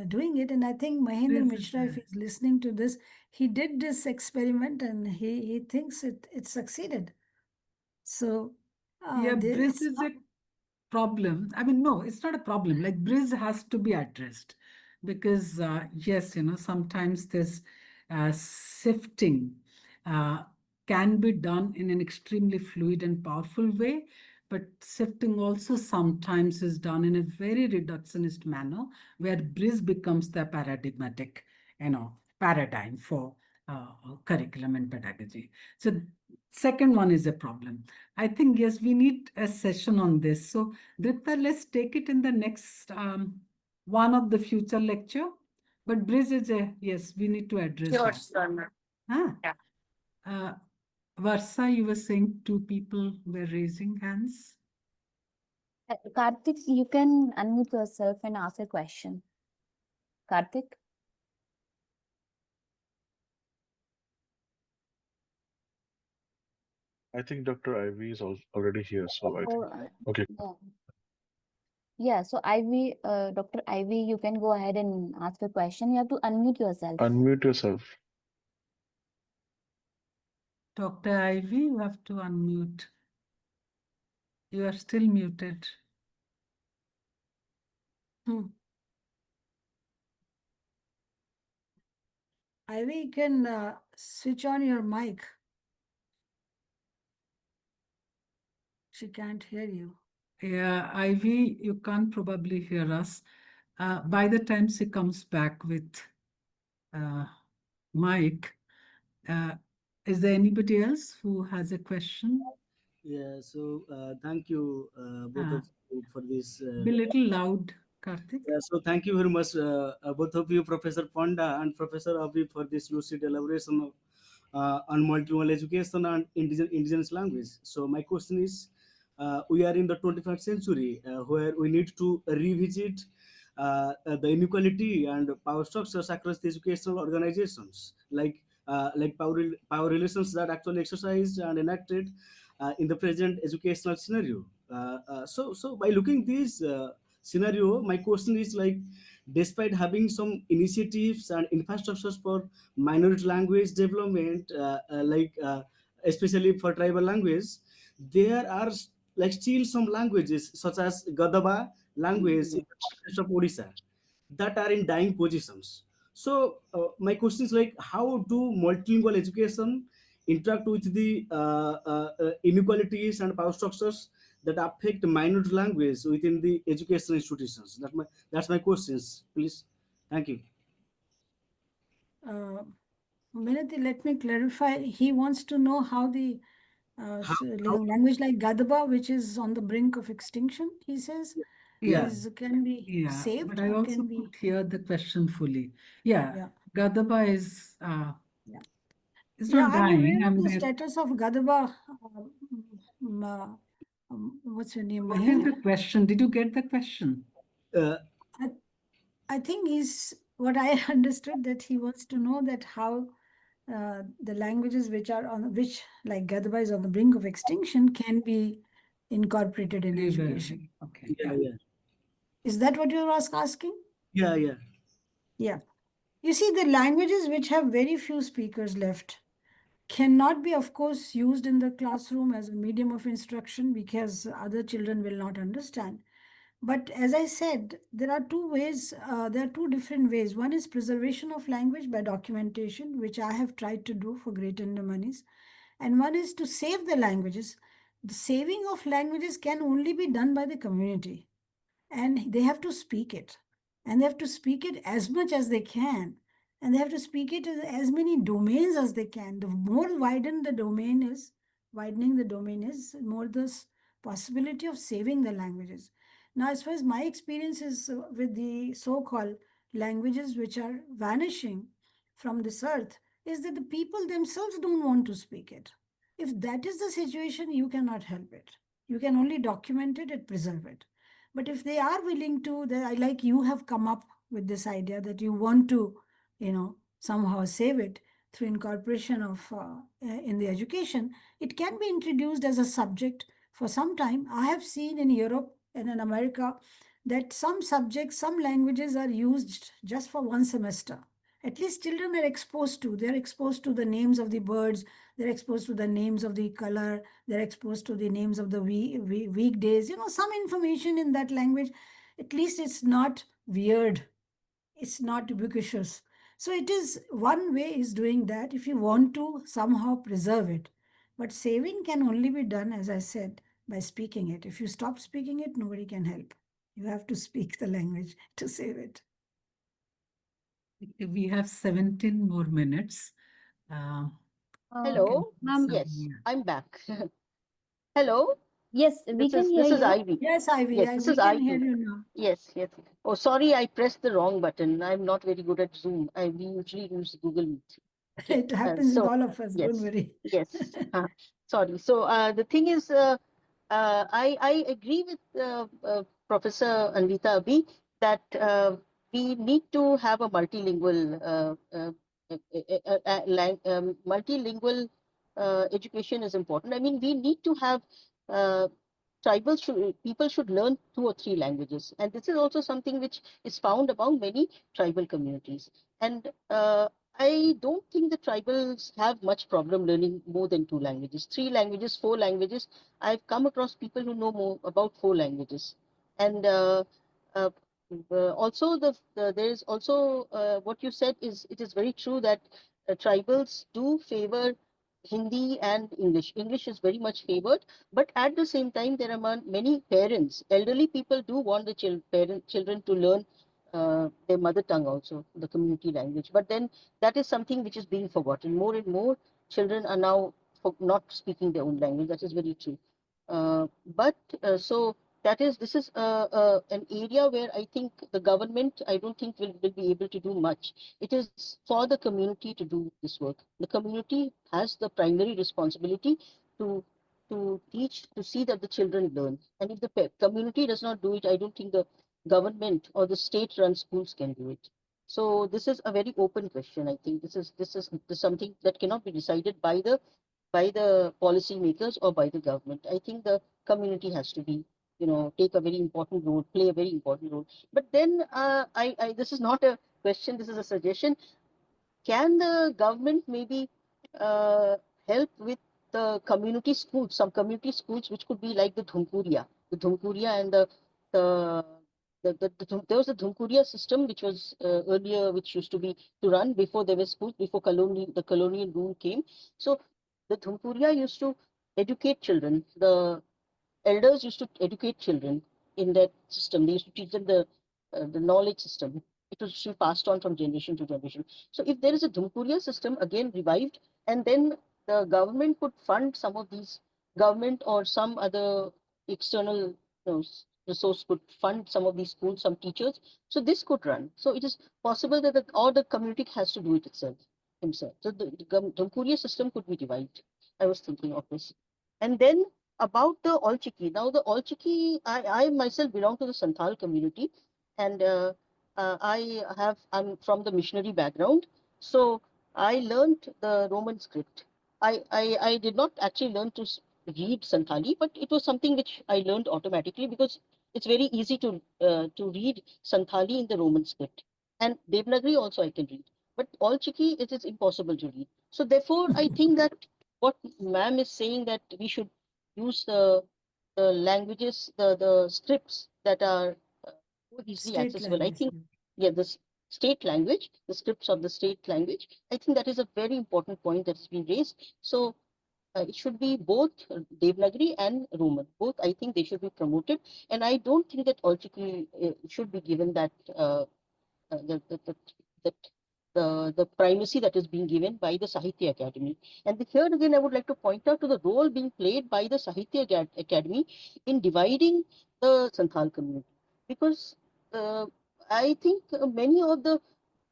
doing it. And I think Mahendra This is Mishra, if he's listening to this, he did this experiment and he thinks it succeeded. So yeah, Briz it's is not. a problem. I mean, no, it's not a problem. Like Briz has to be addressed because yes, sometimes this sifting uh, can be done in an extremely fluid and powerful way, but sifting also sometimes is done in a very reductionist manner where Briz becomes the paradigmatic, paradigm for curriculum and pedagogy. So second one is a problem. I think, yes, we need a session on this. So, Dripta, let's take it in the next one of the future lecture. But Bridge is a, yes, we need to address Sure, that. sure, ma'am. Huh? Yeah. Uh, Varsa, you were saying two people were raising hands. Karthik, you can unmute yourself and ask a question. Karthik? I think Dr. Ivy is already here, so I think. Oh, Okay. yeah. Yeah, so Ivy, Dr. Ivy, you can go ahead and ask a question. You have to unmute yourself. Unmute yourself. Dr. Ivy, you have to unmute. You are still muted. Ivy, you can switch on your mic. She can't hear you. Yeah, Ivy, you can't probably hear us. By the time she comes back with mic, is there anybody else who has a question? Yeah, so thank you both Uh, of you for this. Be a little loud, Karthik. Yeah, so thank you very much, both of you, Professor Panda and Professor Abbi, for this lucid elaboration of, on multilingual education and indigenous language. So my question is, we are in the 21st century, where we need to revisit the inequality and power structures across the educational organizations, like power relations that actually exercised and enacted in the present educational scenario. So by looking this scenario, my question is like, despite having some initiatives and infrastructures for minority language development, especially for tribal language, there are like still some languages such as Gadaba language in the northeast of Odisha that are in dying positions. So my question is like, how do multilingual education interact with the inequalities and power structures that affect minority language within the educational institutions? That's my questions. Please, thank you. Uh, Minati, let me clarify. He wants to know how the How, how language like Gadaba, which is on the brink of extinction, he says, Yeah, can be yeah. But saved I or also can be. could hear the question fully. Yeah, Yeah. Gadaba is Yeah. it's Yeah, not I'm dying. aware I of the mean, status of Gadaba. What's your name, what is Mahir? the question? Did you get the question? uh, I, I think he's what I understood, that he wants to know that how the languages which are on which like Gadaba is on the brink of extinction can be incorporated in Very well. education. Okay, yeah, yeah. yeah, Is that what you're asking? yeah, yeah. Yeah. You see, the languages which have very few speakers left cannot be, of course, used in the classroom as a medium of instruction because other children will not understand. But as I said, there are two ways, there are two different ways. One is preservation of language by documentation, which I have tried to do for Great Andamanis. And one is to save the languages. The saving of languages can only be done by the community, and they have to speak it, and they have to speak it as much as they can, and they have to speak it in as many domains as they can. The more widening the domain is, more the possibility of saving the languages. Now, as far as my experience is with the so-called languages which are vanishing from this earth, is that the people themselves don't want to speak it. If that is the situation, you cannot help it. You can only document it and preserve it. But if they are willing to, I like you have come up with this idea that you want to, somehow save it through incorporation of in the education, it can be introduced as a subject for some time. I have seen in Europe and in America that some subjects, some languages are used just for one semester. At least children are exposed to. They're exposed to the names of the birds. They're exposed to the names of the color. They're exposed to the names of the weekdays. Some information in that language. At least it's not weird. It's not ubiquitous. So it is one way is doing that if you want to somehow preserve it. But saving can only be done, as I said, by speaking it. If you stop speaking it, nobody can help. You have to speak the language to save it. We have 17 more minutes. Okay. Hello. Ma'am, So, Yes, yeah. I'm back. Hello. yes, we can hear This is you. Ivy. Yes, Ivy, Yes, this we is can hear Ivy. you now. Yes, yes. Oh, sorry, I pressed the wrong button. I'm not very good at Zoom. We usually use Google Meet. Okay. It happens with So all of us, don't yes, worry. yes. Sorry. So the thing is, I agree with Professor Anvita Abbi that we need to have a multilingual education is important. I mean, we need to have uh, people should learn 2 or 3 languages, and this is also something which is found among many tribal communities. And I don't think the tribals have much problem learning more than 2 languages, 3 languages, 4 languages. I've come across people who know more about 4 languages. And uh, also there is also what you said is, it is very true that tribals do favor Hindi and English. English is very much favored, but at the same time, there are many parents, elderly people do want the children to learn their mother tongue also, the community language. But then that is something which is being forgotten. More and more children are now not speaking their own language. That is very true. But so this is an area where I think the government, I don't think will be able to do much. It is for the community to do this work. The community has the primary responsibility to to teach, to see that the children learn. And if the community does not do it, I don't think the government or the state-run schools can do it. So this is a very open question. I think this is something that cannot be decided by the policymakers or by the government. I think the community has to be, take a very important role, play a very important role. But then, this is not a question. This is a suggestion. Can the government maybe uh, help with the community schools, some community schools which could be like the Dhumpuria and the there was a Dhumpuria system which was earlier, which used to be to run before there were schools, before the colonial rule came. So the Dhumpuria used to educate children. The elders used to educate children in that system. They used to teach them the knowledge system. It was to be passed on from generation to generation. So if there is a Dhumpuria system again revived, and then the government could fund some of these, government or some other external, resource could fund some of these schools, some teachers. So this could run. So it is possible that the community has to do it itself himself. So the Dhumpuria system could be revived. I was thinking of this. And then about the Olchiki. Now the Olchiki, I myself belong to the Santhal community, and I'm from the missionary background. So I learned the Roman script. I did not actually learn to read Santhali, but it was something which I learned automatically because it's very easy to read Santhali in the Roman script. And Devanagari also I can read. But Olchiki, it is impossible to read. So therefore, I think that what ma'am is saying, that we should use the languages, the scripts that are more easily State accessible. I language. think, yeah, state language, the scripts of the state language. I think that is a very important point that's been raised. So it should be both Devanagari and Roman. Both, I think they should be promoted. And I don't think that Olchiki should be given that that the primacy that is being given by the Sahitya Academy. And here again, I would like to point out to the role being played by the Sahitya Academy in dividing the Santhal community. Because I think many of the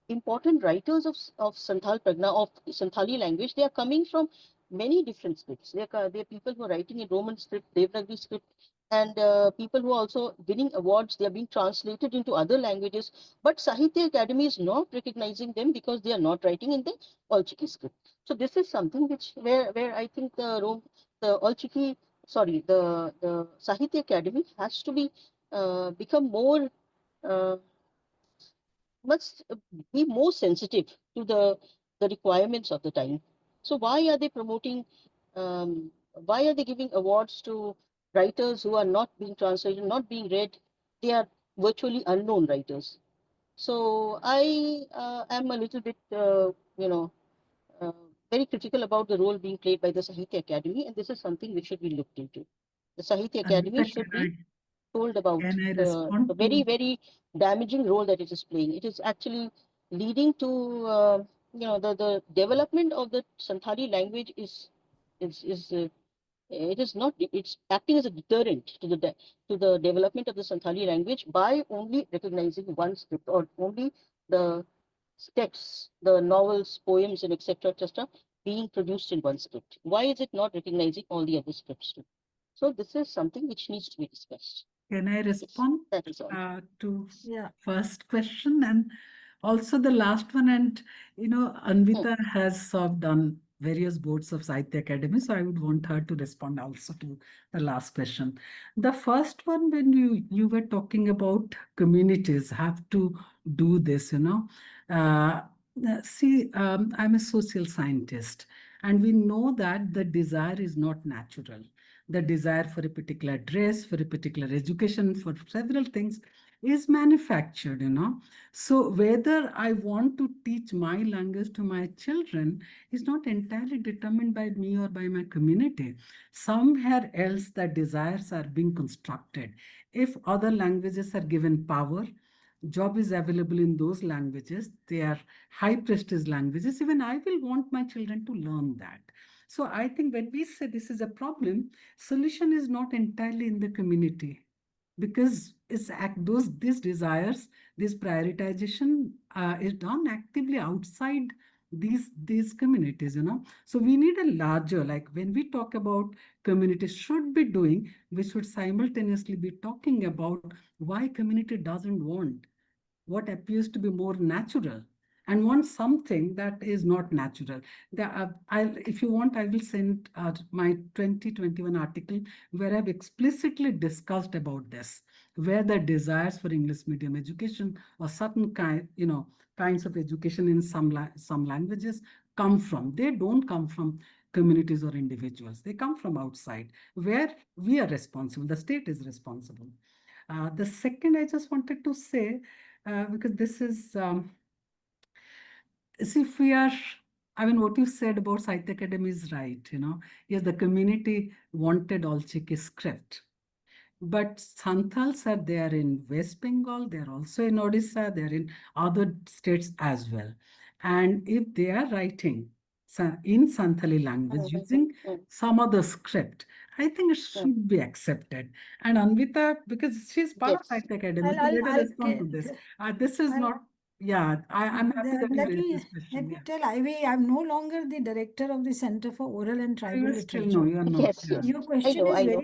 important writers of Santhal Pragna, of Santhali language, they are coming from many different scripts. They are people who are writing in Roman script, Devanagari script, and people who are also winning awards. They are being translated into other languages. But Sahitya Academy is not recognizing them because they are not writing in the Olchiki script. So this is something where I think the Olchiki, sorry, the Sahitya Academy has to be become more. Must be more sensitive to the requirements of the time. So why are they promoting? Why are they giving awards to writers who are not being translated, not being read? They are virtually unknown writers. So I am a little bit, uh, very critical about the role being played by the Sahitya Academy, and this is something which should be looked into. The Sahitya Academy Anvita, should be told about can I the respond very, to? very damaging role that it is playing. It is actually leading to, the development of the Santhali language is it is not, it's acting as a deterrent to to the development of the Santhali language by only recognizing one script, or only the texts, the novels, poems, and etc., being produced in one script. Why is it not recognizing all the other scripts too? So this is something which needs to be discussed. Can I Yes, respond that is all. to Yeah. first question and also the last one? And Anvita has served on various boards of Sahitya Academy, so I would want her to respond also to the last question. The first one, when you were talking about communities have to do this, Uh, see, I'm a social scientist, and we know that the desire is not natural. The desire for a particular dress, for a particular education, for several things is manufactured. So whether I want to teach my language to my children is not entirely determined by me or by my community. Somewhere else, the desires are being constructed. If other languages are given power, job is available in those languages, they are high prestige languages, even I will want my children to learn that. So I think when we say this is a problem, solution is not entirely in the community, because it's these desires, this prioritization is done actively outside these communities, you know. So we need a larger, like when we talk about communities should be doing, we should simultaneously be talking about why community doesn't want what appears to be more natural and want something that is not natural. If you want, I will send my 2021 article where I've explicitly discussed about this, where the desires for English medium education or certain kinds of education in some languages come from. They don't come from communities or individuals. They come from outside, where we are responsible. The state is responsible. The second I just wanted to say, because this is, see, if we are, I mean, what you said about Sahitya Academy is right, you know. Yes, the community wanted Olchiki script. But Santals are there in West Bengal, they're also in Odisha, they're in other states as well. And if they are writing in Santali language using some other script, I think it should be accepted. And Anvita, because she's part of Yes. Sahitya Academy, I'll, so let I'll, her I'll, respond to this. This is I'll not, yeah, I'm happy that you let raised me this question. Yeah. tell Ivy, I'm no longer the director of the Center for Oral and You Tribal are still no, Literature. you are not. Yes, Yeah. yes. Your I question know, is I know.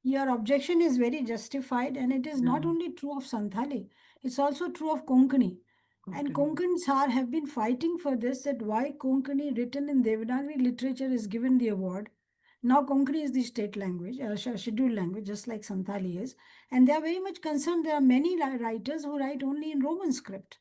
your objection is very justified, and it is not Yeah. only true of Santhali, it's also true of Konkani. And Okay. Konkans have been fighting for this, that why Konkani written in Devanagari literature is given the award. Now Konkani is the state language, scheduled language, just like Santhali is. And they are very much concerned. There are many writers who write only in Roman script.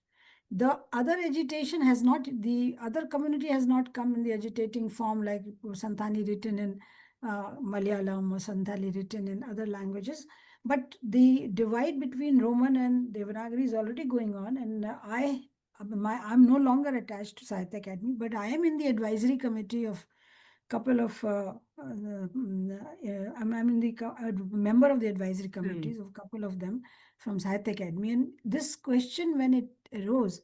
The other agitation has not, the other community has not come in the agitating form like Santali written in Malayalam or Santali written in other languages. But the divide between Roman and Devanagari is already going on. And I'm no longer attached to Sahitya Academy, but I am in the advisory committee of couple of I'm in the a member of the advisory committees of a couple of them from Sahitya Academy. And this question, when it arose,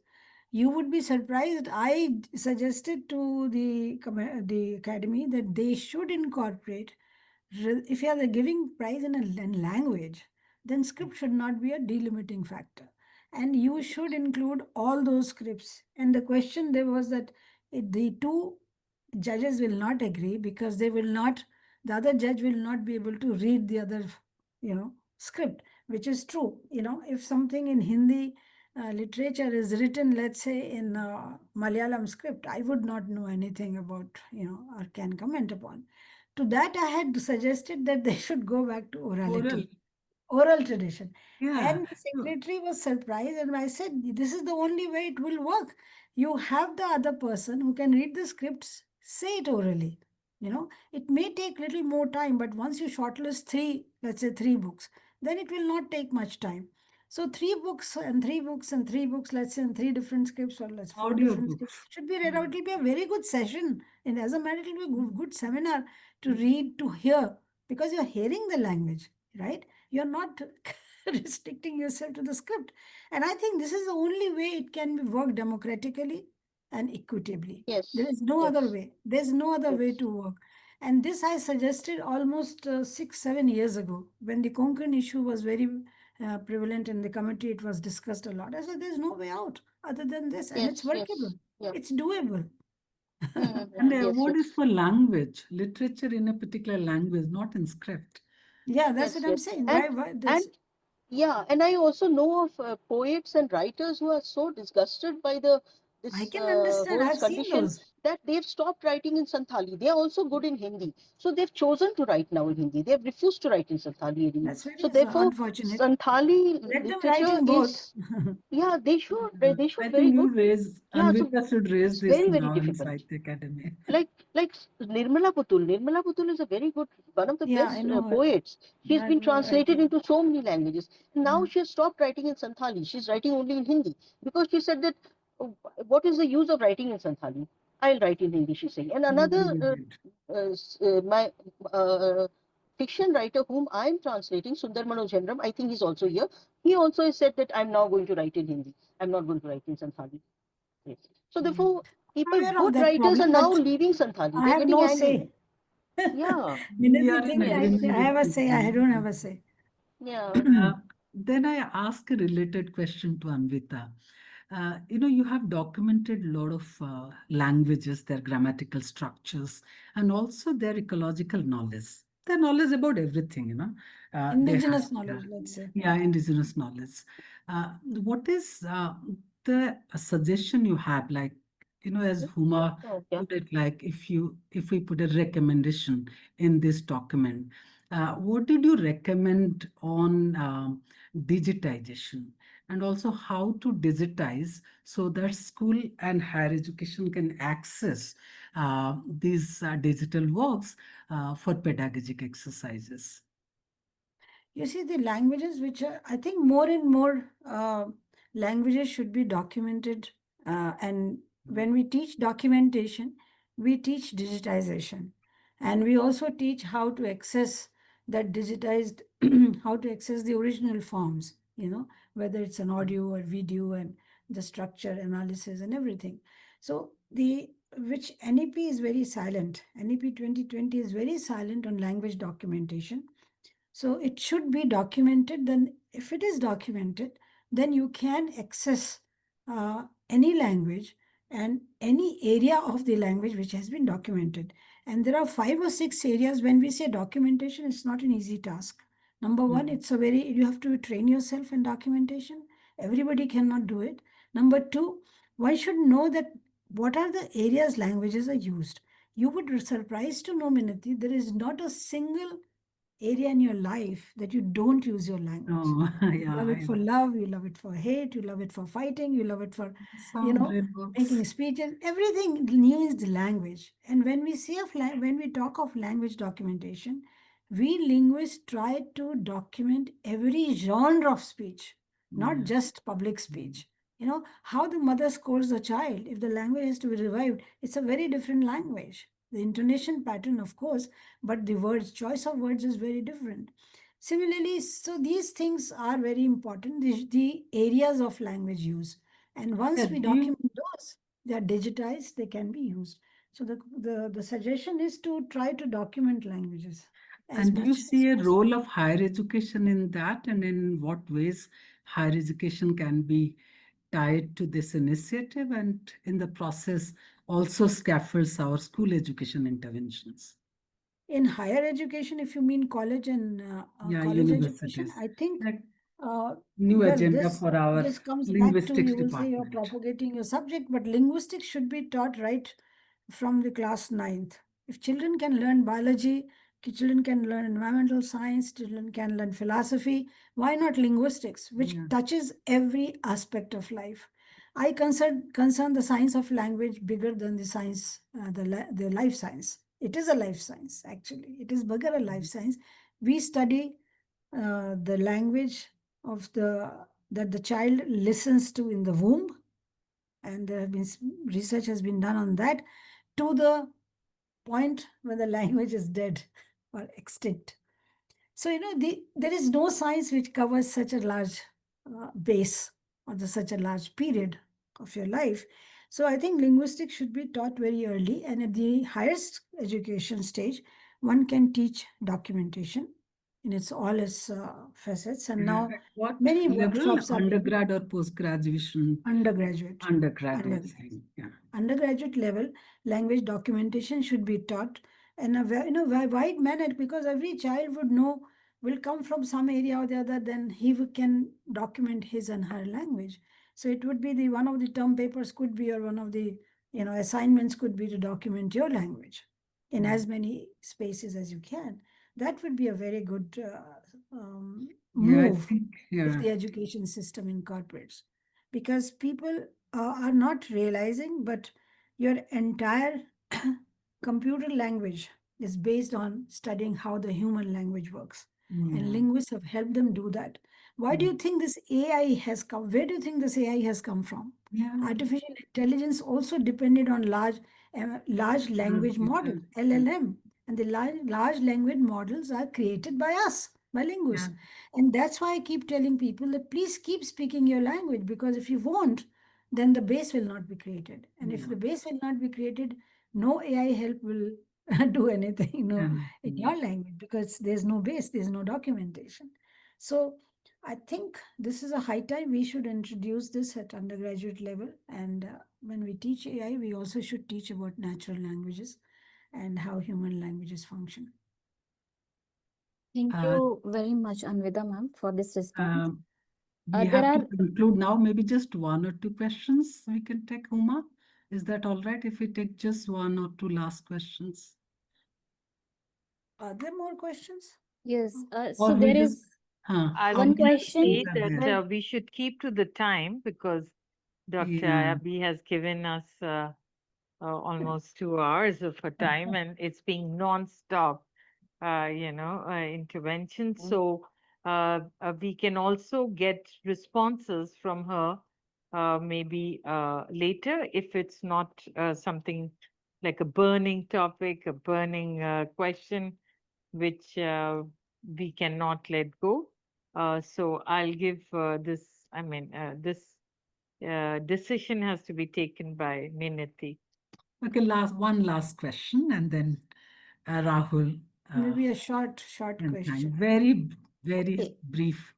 you would be surprised. I suggested to the academy that they should incorporate, if you are giving prize in a language, then script should not be a delimiting factor. And you should include all those scripts. And the question there was that the two judges will not agree because the other judge will not be able to read the other, script, which is true. If something in Hindi literature is written, let's say in Malayalam script, I would not know anything about, or can comment upon. To that, I had suggested that they should go back to orality. Oral tradition. Yeah. And the secretary was surprised, and I said, this is the only way it will work. You have the other person who can read the scripts, say it orally. It may take little more time, but once you shortlist three, let's say three books, then it will not take much time. So three books and three books and three books, let's say in three different scripts, or let's four Audio different scripts books. should be read out. It will be a very good session. And as a matter, it will be a good seminar to read, to hear, because you're hearing the language, right? You're not restricting yourself to the script. And I think this is the only way it can be worked democratically and equitably. There Yes, is no other yes, way. There's no other way yes. to work. And this I suggested almost 6-7 years ago when the Konkan issue was very prevalent in the committee. It was discussed a lot. I said, there's no way out other than this, and it's Yes, workable. yes. Yeah. It's doable. And the Yes, award yes. is for language, literature in a particular language, not in script. Yeah, that's Yes, what I'm yes. saying. And Why and this? yeah, and I also know of poets and writers who are so disgusted by the I this can understand. whole I've seen condition those. that they've stopped writing in Santhali. They are also good in Hindi, so they've chosen to write now in Hindi. They have refused to write in Santhali anymore. That's very So therefore, unfortunate. Santhali Let them write literature in both. is, yeah, they should I very think good. you raise, Yeah, so Anvita should raise it's this very, very now in difficult. Sahitya Academy. Like Nirmala Putul. Nirmala Putul is a very good, one of the Yeah, I best know her. poets. She's been translated Writing. into so many languages. Now she has stopped writing in Santhali. She's writing only in Hindi because she said that, "Oh, what is the use of writing in Santhali? I'll write in Hindi," she's saying. And another Brilliant. my fiction writer whom I'm translating, Sundar Manoj Hemram, I think he's also here. He also has said that I'm now going to write in Hindi. I'm not going to write in Santhali. Yes. So therefore, people, I'm aware of good that writers are problem, now but leaving Santhali. I They're have getting no angry. say. Yeah, We Minati are in think agreement I have a with say. I don't have a say. yeah. Then I ask a related question to Anvita. You have documented a lot of languages, their grammatical structures, and also their ecological knowledge. Their knowledge about everything. They have, Indigenous knowledge, let's say. yeah, indigenous knowledge. What is the suggestion you have, like, as Huma Oh, yeah. put it, like if we put a recommendation in this document, what did you recommend on digitization, and also how to digitize so that school and higher education can access these digital works for pedagogic exercises? You see, the languages which are, I think more and more languages should be documented. And when we teach documentation, we teach digitization. And we also teach how to access that digitized, how to access the original forms, whether it's an audio or video and the structure analysis and everything. So which NEP is very silent. NEP 2020 is very silent on language documentation. So it should be documented. Then, if it is documented, then you can access any language and any area of the language which has been documented. And there are 5 or 6 areas. When we say documentation, it's not an easy task. Number one, you have to train yourself in documentation. Everybody cannot do it. Number two, one should know that what are the areas languages are used. You would be surprised to know, Minati, there is not a single area in your life that you don't use your language. Oh, You love yeah, it for love, you love it for hate, you love it for fighting, you love it for, some great books. making speeches. Everything needs language. And when we when we talk of language documentation, we linguists try to document every genre of speech, not just public speech. How the mother scolds a child. If the language has to be revived, it's a very different language. The intonation pattern, of course, but the words, choice of words is very different. Similarly, so these things are very important, the areas of language use. And Yeah, once we do you document those, they are digitized, they can be used. So the suggestion is to try to document languages as And do you much as see a possible. role of higher education in that, and in what ways higher education can be tied to this initiative, and in the process also scaffolds our school education interventions? In higher education, if you mean college and Yeah, college education, universities. I think, Like uh, new well, agenda this for our this comes back to, linguistics you will say you're department. propagating your subject, but linguistics should be taught right from the class ninth. If children can learn biology, children can learn environmental science, children can learn philosophy, why not linguistics, which Yeah. touches every aspect of life? I concern the science of language bigger than the science, the life science. It is a life science, actually. It is bigger a life science. We study the language of that the child listens to in the womb, and there have been research has been done on that, to the point where the language is dead or extinct. So, there is no science which covers such a large base, or such a large period of your life. So I think linguistics should be taught very early, and at the highest education stage, one can teach documentation in all its facets. And Yeah. now At what many level, workshops are given. undergrad or post graduation? Undergraduate. Undergrad, you're Undergraduate. saying. Yeah. Undergraduate level, language documentation should be taught in a wide manner, because every child will come from some area or the other, then can document his and her language. So it would be one of the term papers could be, or one of the assignments could be, to document your language in as many spaces as you can. That would be a very good Yeah, I move think, if yeah. the education system incorporates, because people are not realizing, but your entire computer language is based on studying how the human language works. And linguists have helped them do that. Why do you think this AI has come? Where do you think this AI has come from? Yeah. Artificial intelligence also depended on large language model, LLM. And the large language models are created by us, by linguists. And that's why I keep telling people that please keep speaking your language, because if you won't, then the base will not be created. And if the base will not be created, no AI help will do anything, in your language, because there's no base, there's no documentation. So I think this is a high time we should introduce this at undergraduate level. And when we teach AI, we also should teach about natural languages and how human languages function. Thank Uh, you very much, Anvita ma'am, for this response. We There have to are conclude now. Maybe just one or two questions we can take, Uma. Is that all right if we take just one or two last questions? Are there more questions? yes. Or So we there just, is I one would Abhi, just question. you say can that have. we should keep to the time because Dr. Yeah. Abbi has given us almost 2 hours of her time, and it's being non-stop, intervention. So we can also get responses from her maybe later if it's not something like a burning topic, a burning question, which we cannot let go. So I'll give this decision has to be taken by Minati. Okay, one last question, and then Rahul Maybe a short can question. thank. Very Okay. brief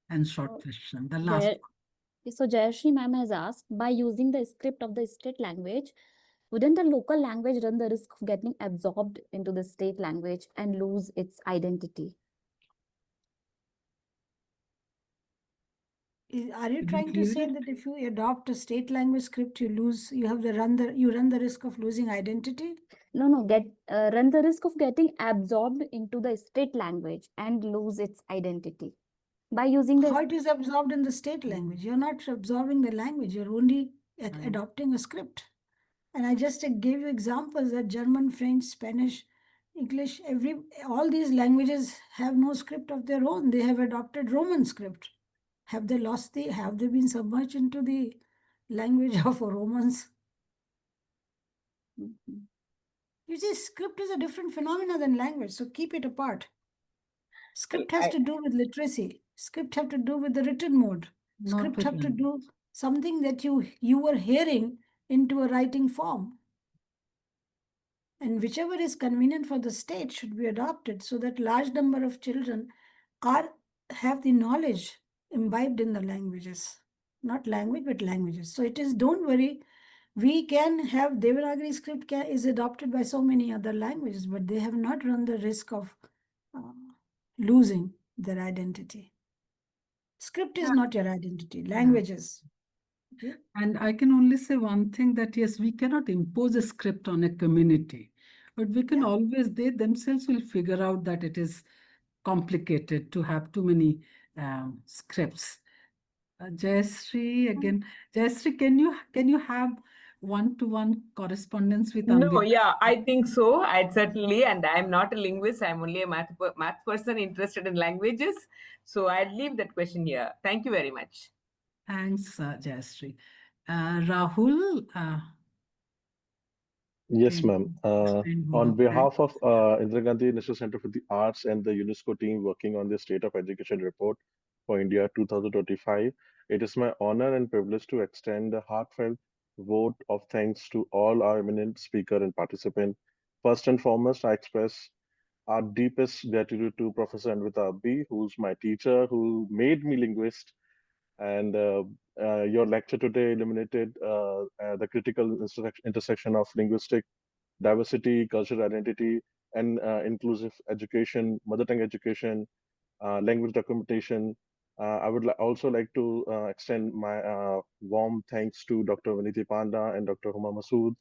and short Uh, question. The last Jay, so Jayashree ma'am has asked, by using the script of the state language, wouldn't the local language run the risk of getting absorbed into the state language and lose its identity? Are you Did we trying to clear say it? that if you adopt a state language script, you run the risk of losing identity? No, run the risk of getting absorbed into the state language and lose its identity by using the How it is absorbed in the state language? You're not absorbing the language. You're only adopting a script. And I just gave you examples that German, French, Spanish, English, all these languages have no script of their own. They have adopted Roman script. Have they been submerged into the language of Romans? Mhm. You see, script is a different phenomena than language, so keep it apart. Script has to do with literacy. Script have to do with the written mode. Not Script with have to language. do something that you were hearing into a writing form. And whichever is convenient for the state should be adopted so that large number of children have the knowledge imbibed in the languages. Not language, but languages. So it is, don't worry, we can have Devanagari script is adopted by so many other languages, but they have not run the risk of losing their identity. Script is not your identity, languages. Okay. And I can only say one thing, that yes, we cannot impose a script on a community, but we can they themselves will figure out that it is complicated to have too many scripts. Jayashree, again, Jayashree, can you have one-to-one correspondence with No, Anvita? yeah, I think so. I'd certainly, and I'm not a linguist. I'm only a math person interested in languages. So I'd leave that question here. Thank you very much. Thanks, Jayashree. Rahul, Yes, can ma'am. you explain On more? behalf of Indira Gandhi National Center for the Arts and the UNESCO team working on the State of Education Report for India 2025, it is my honor and privilege to extend a heartfelt vote of thanks to all our eminent speaker and participant. First and foremost, I express our deepest gratitude to Professor Anvita Abbi, who's my teacher, who made me linguist, and your lecture today illuminated the critical intersection of linguistic diversity, cultural identity, and inclusive education, mother tongue education, language documentation. I would also like to extend my warm thanks to Dr. Minati Panda and Dr. Huma Masood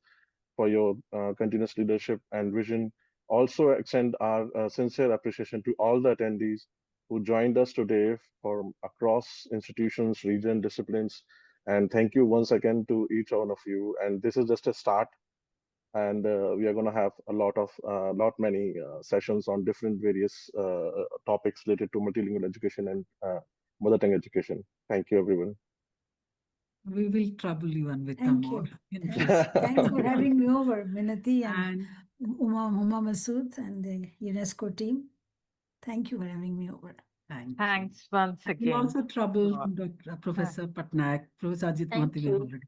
for your continuous leadership and vision. Also, extend our sincere appreciation to all the attendees who joined us today from across institutions, region, disciplines. And thank you once again to each one of you. And this is just a start, and we are going to have many sessions on different various topics related to multilingual education and mother tongue education. Thank you, everyone. We will trouble you, Anvita, Thank more you. in Thanks. this. Thanks for having me over, Minati and And Huma Masood and the UNESCO team. Thank you for having me over. thank you. Thanks once We'll again. also trouble Uh, Professor Patnaik. Professor Ajit Thank Mohanty, we have you. already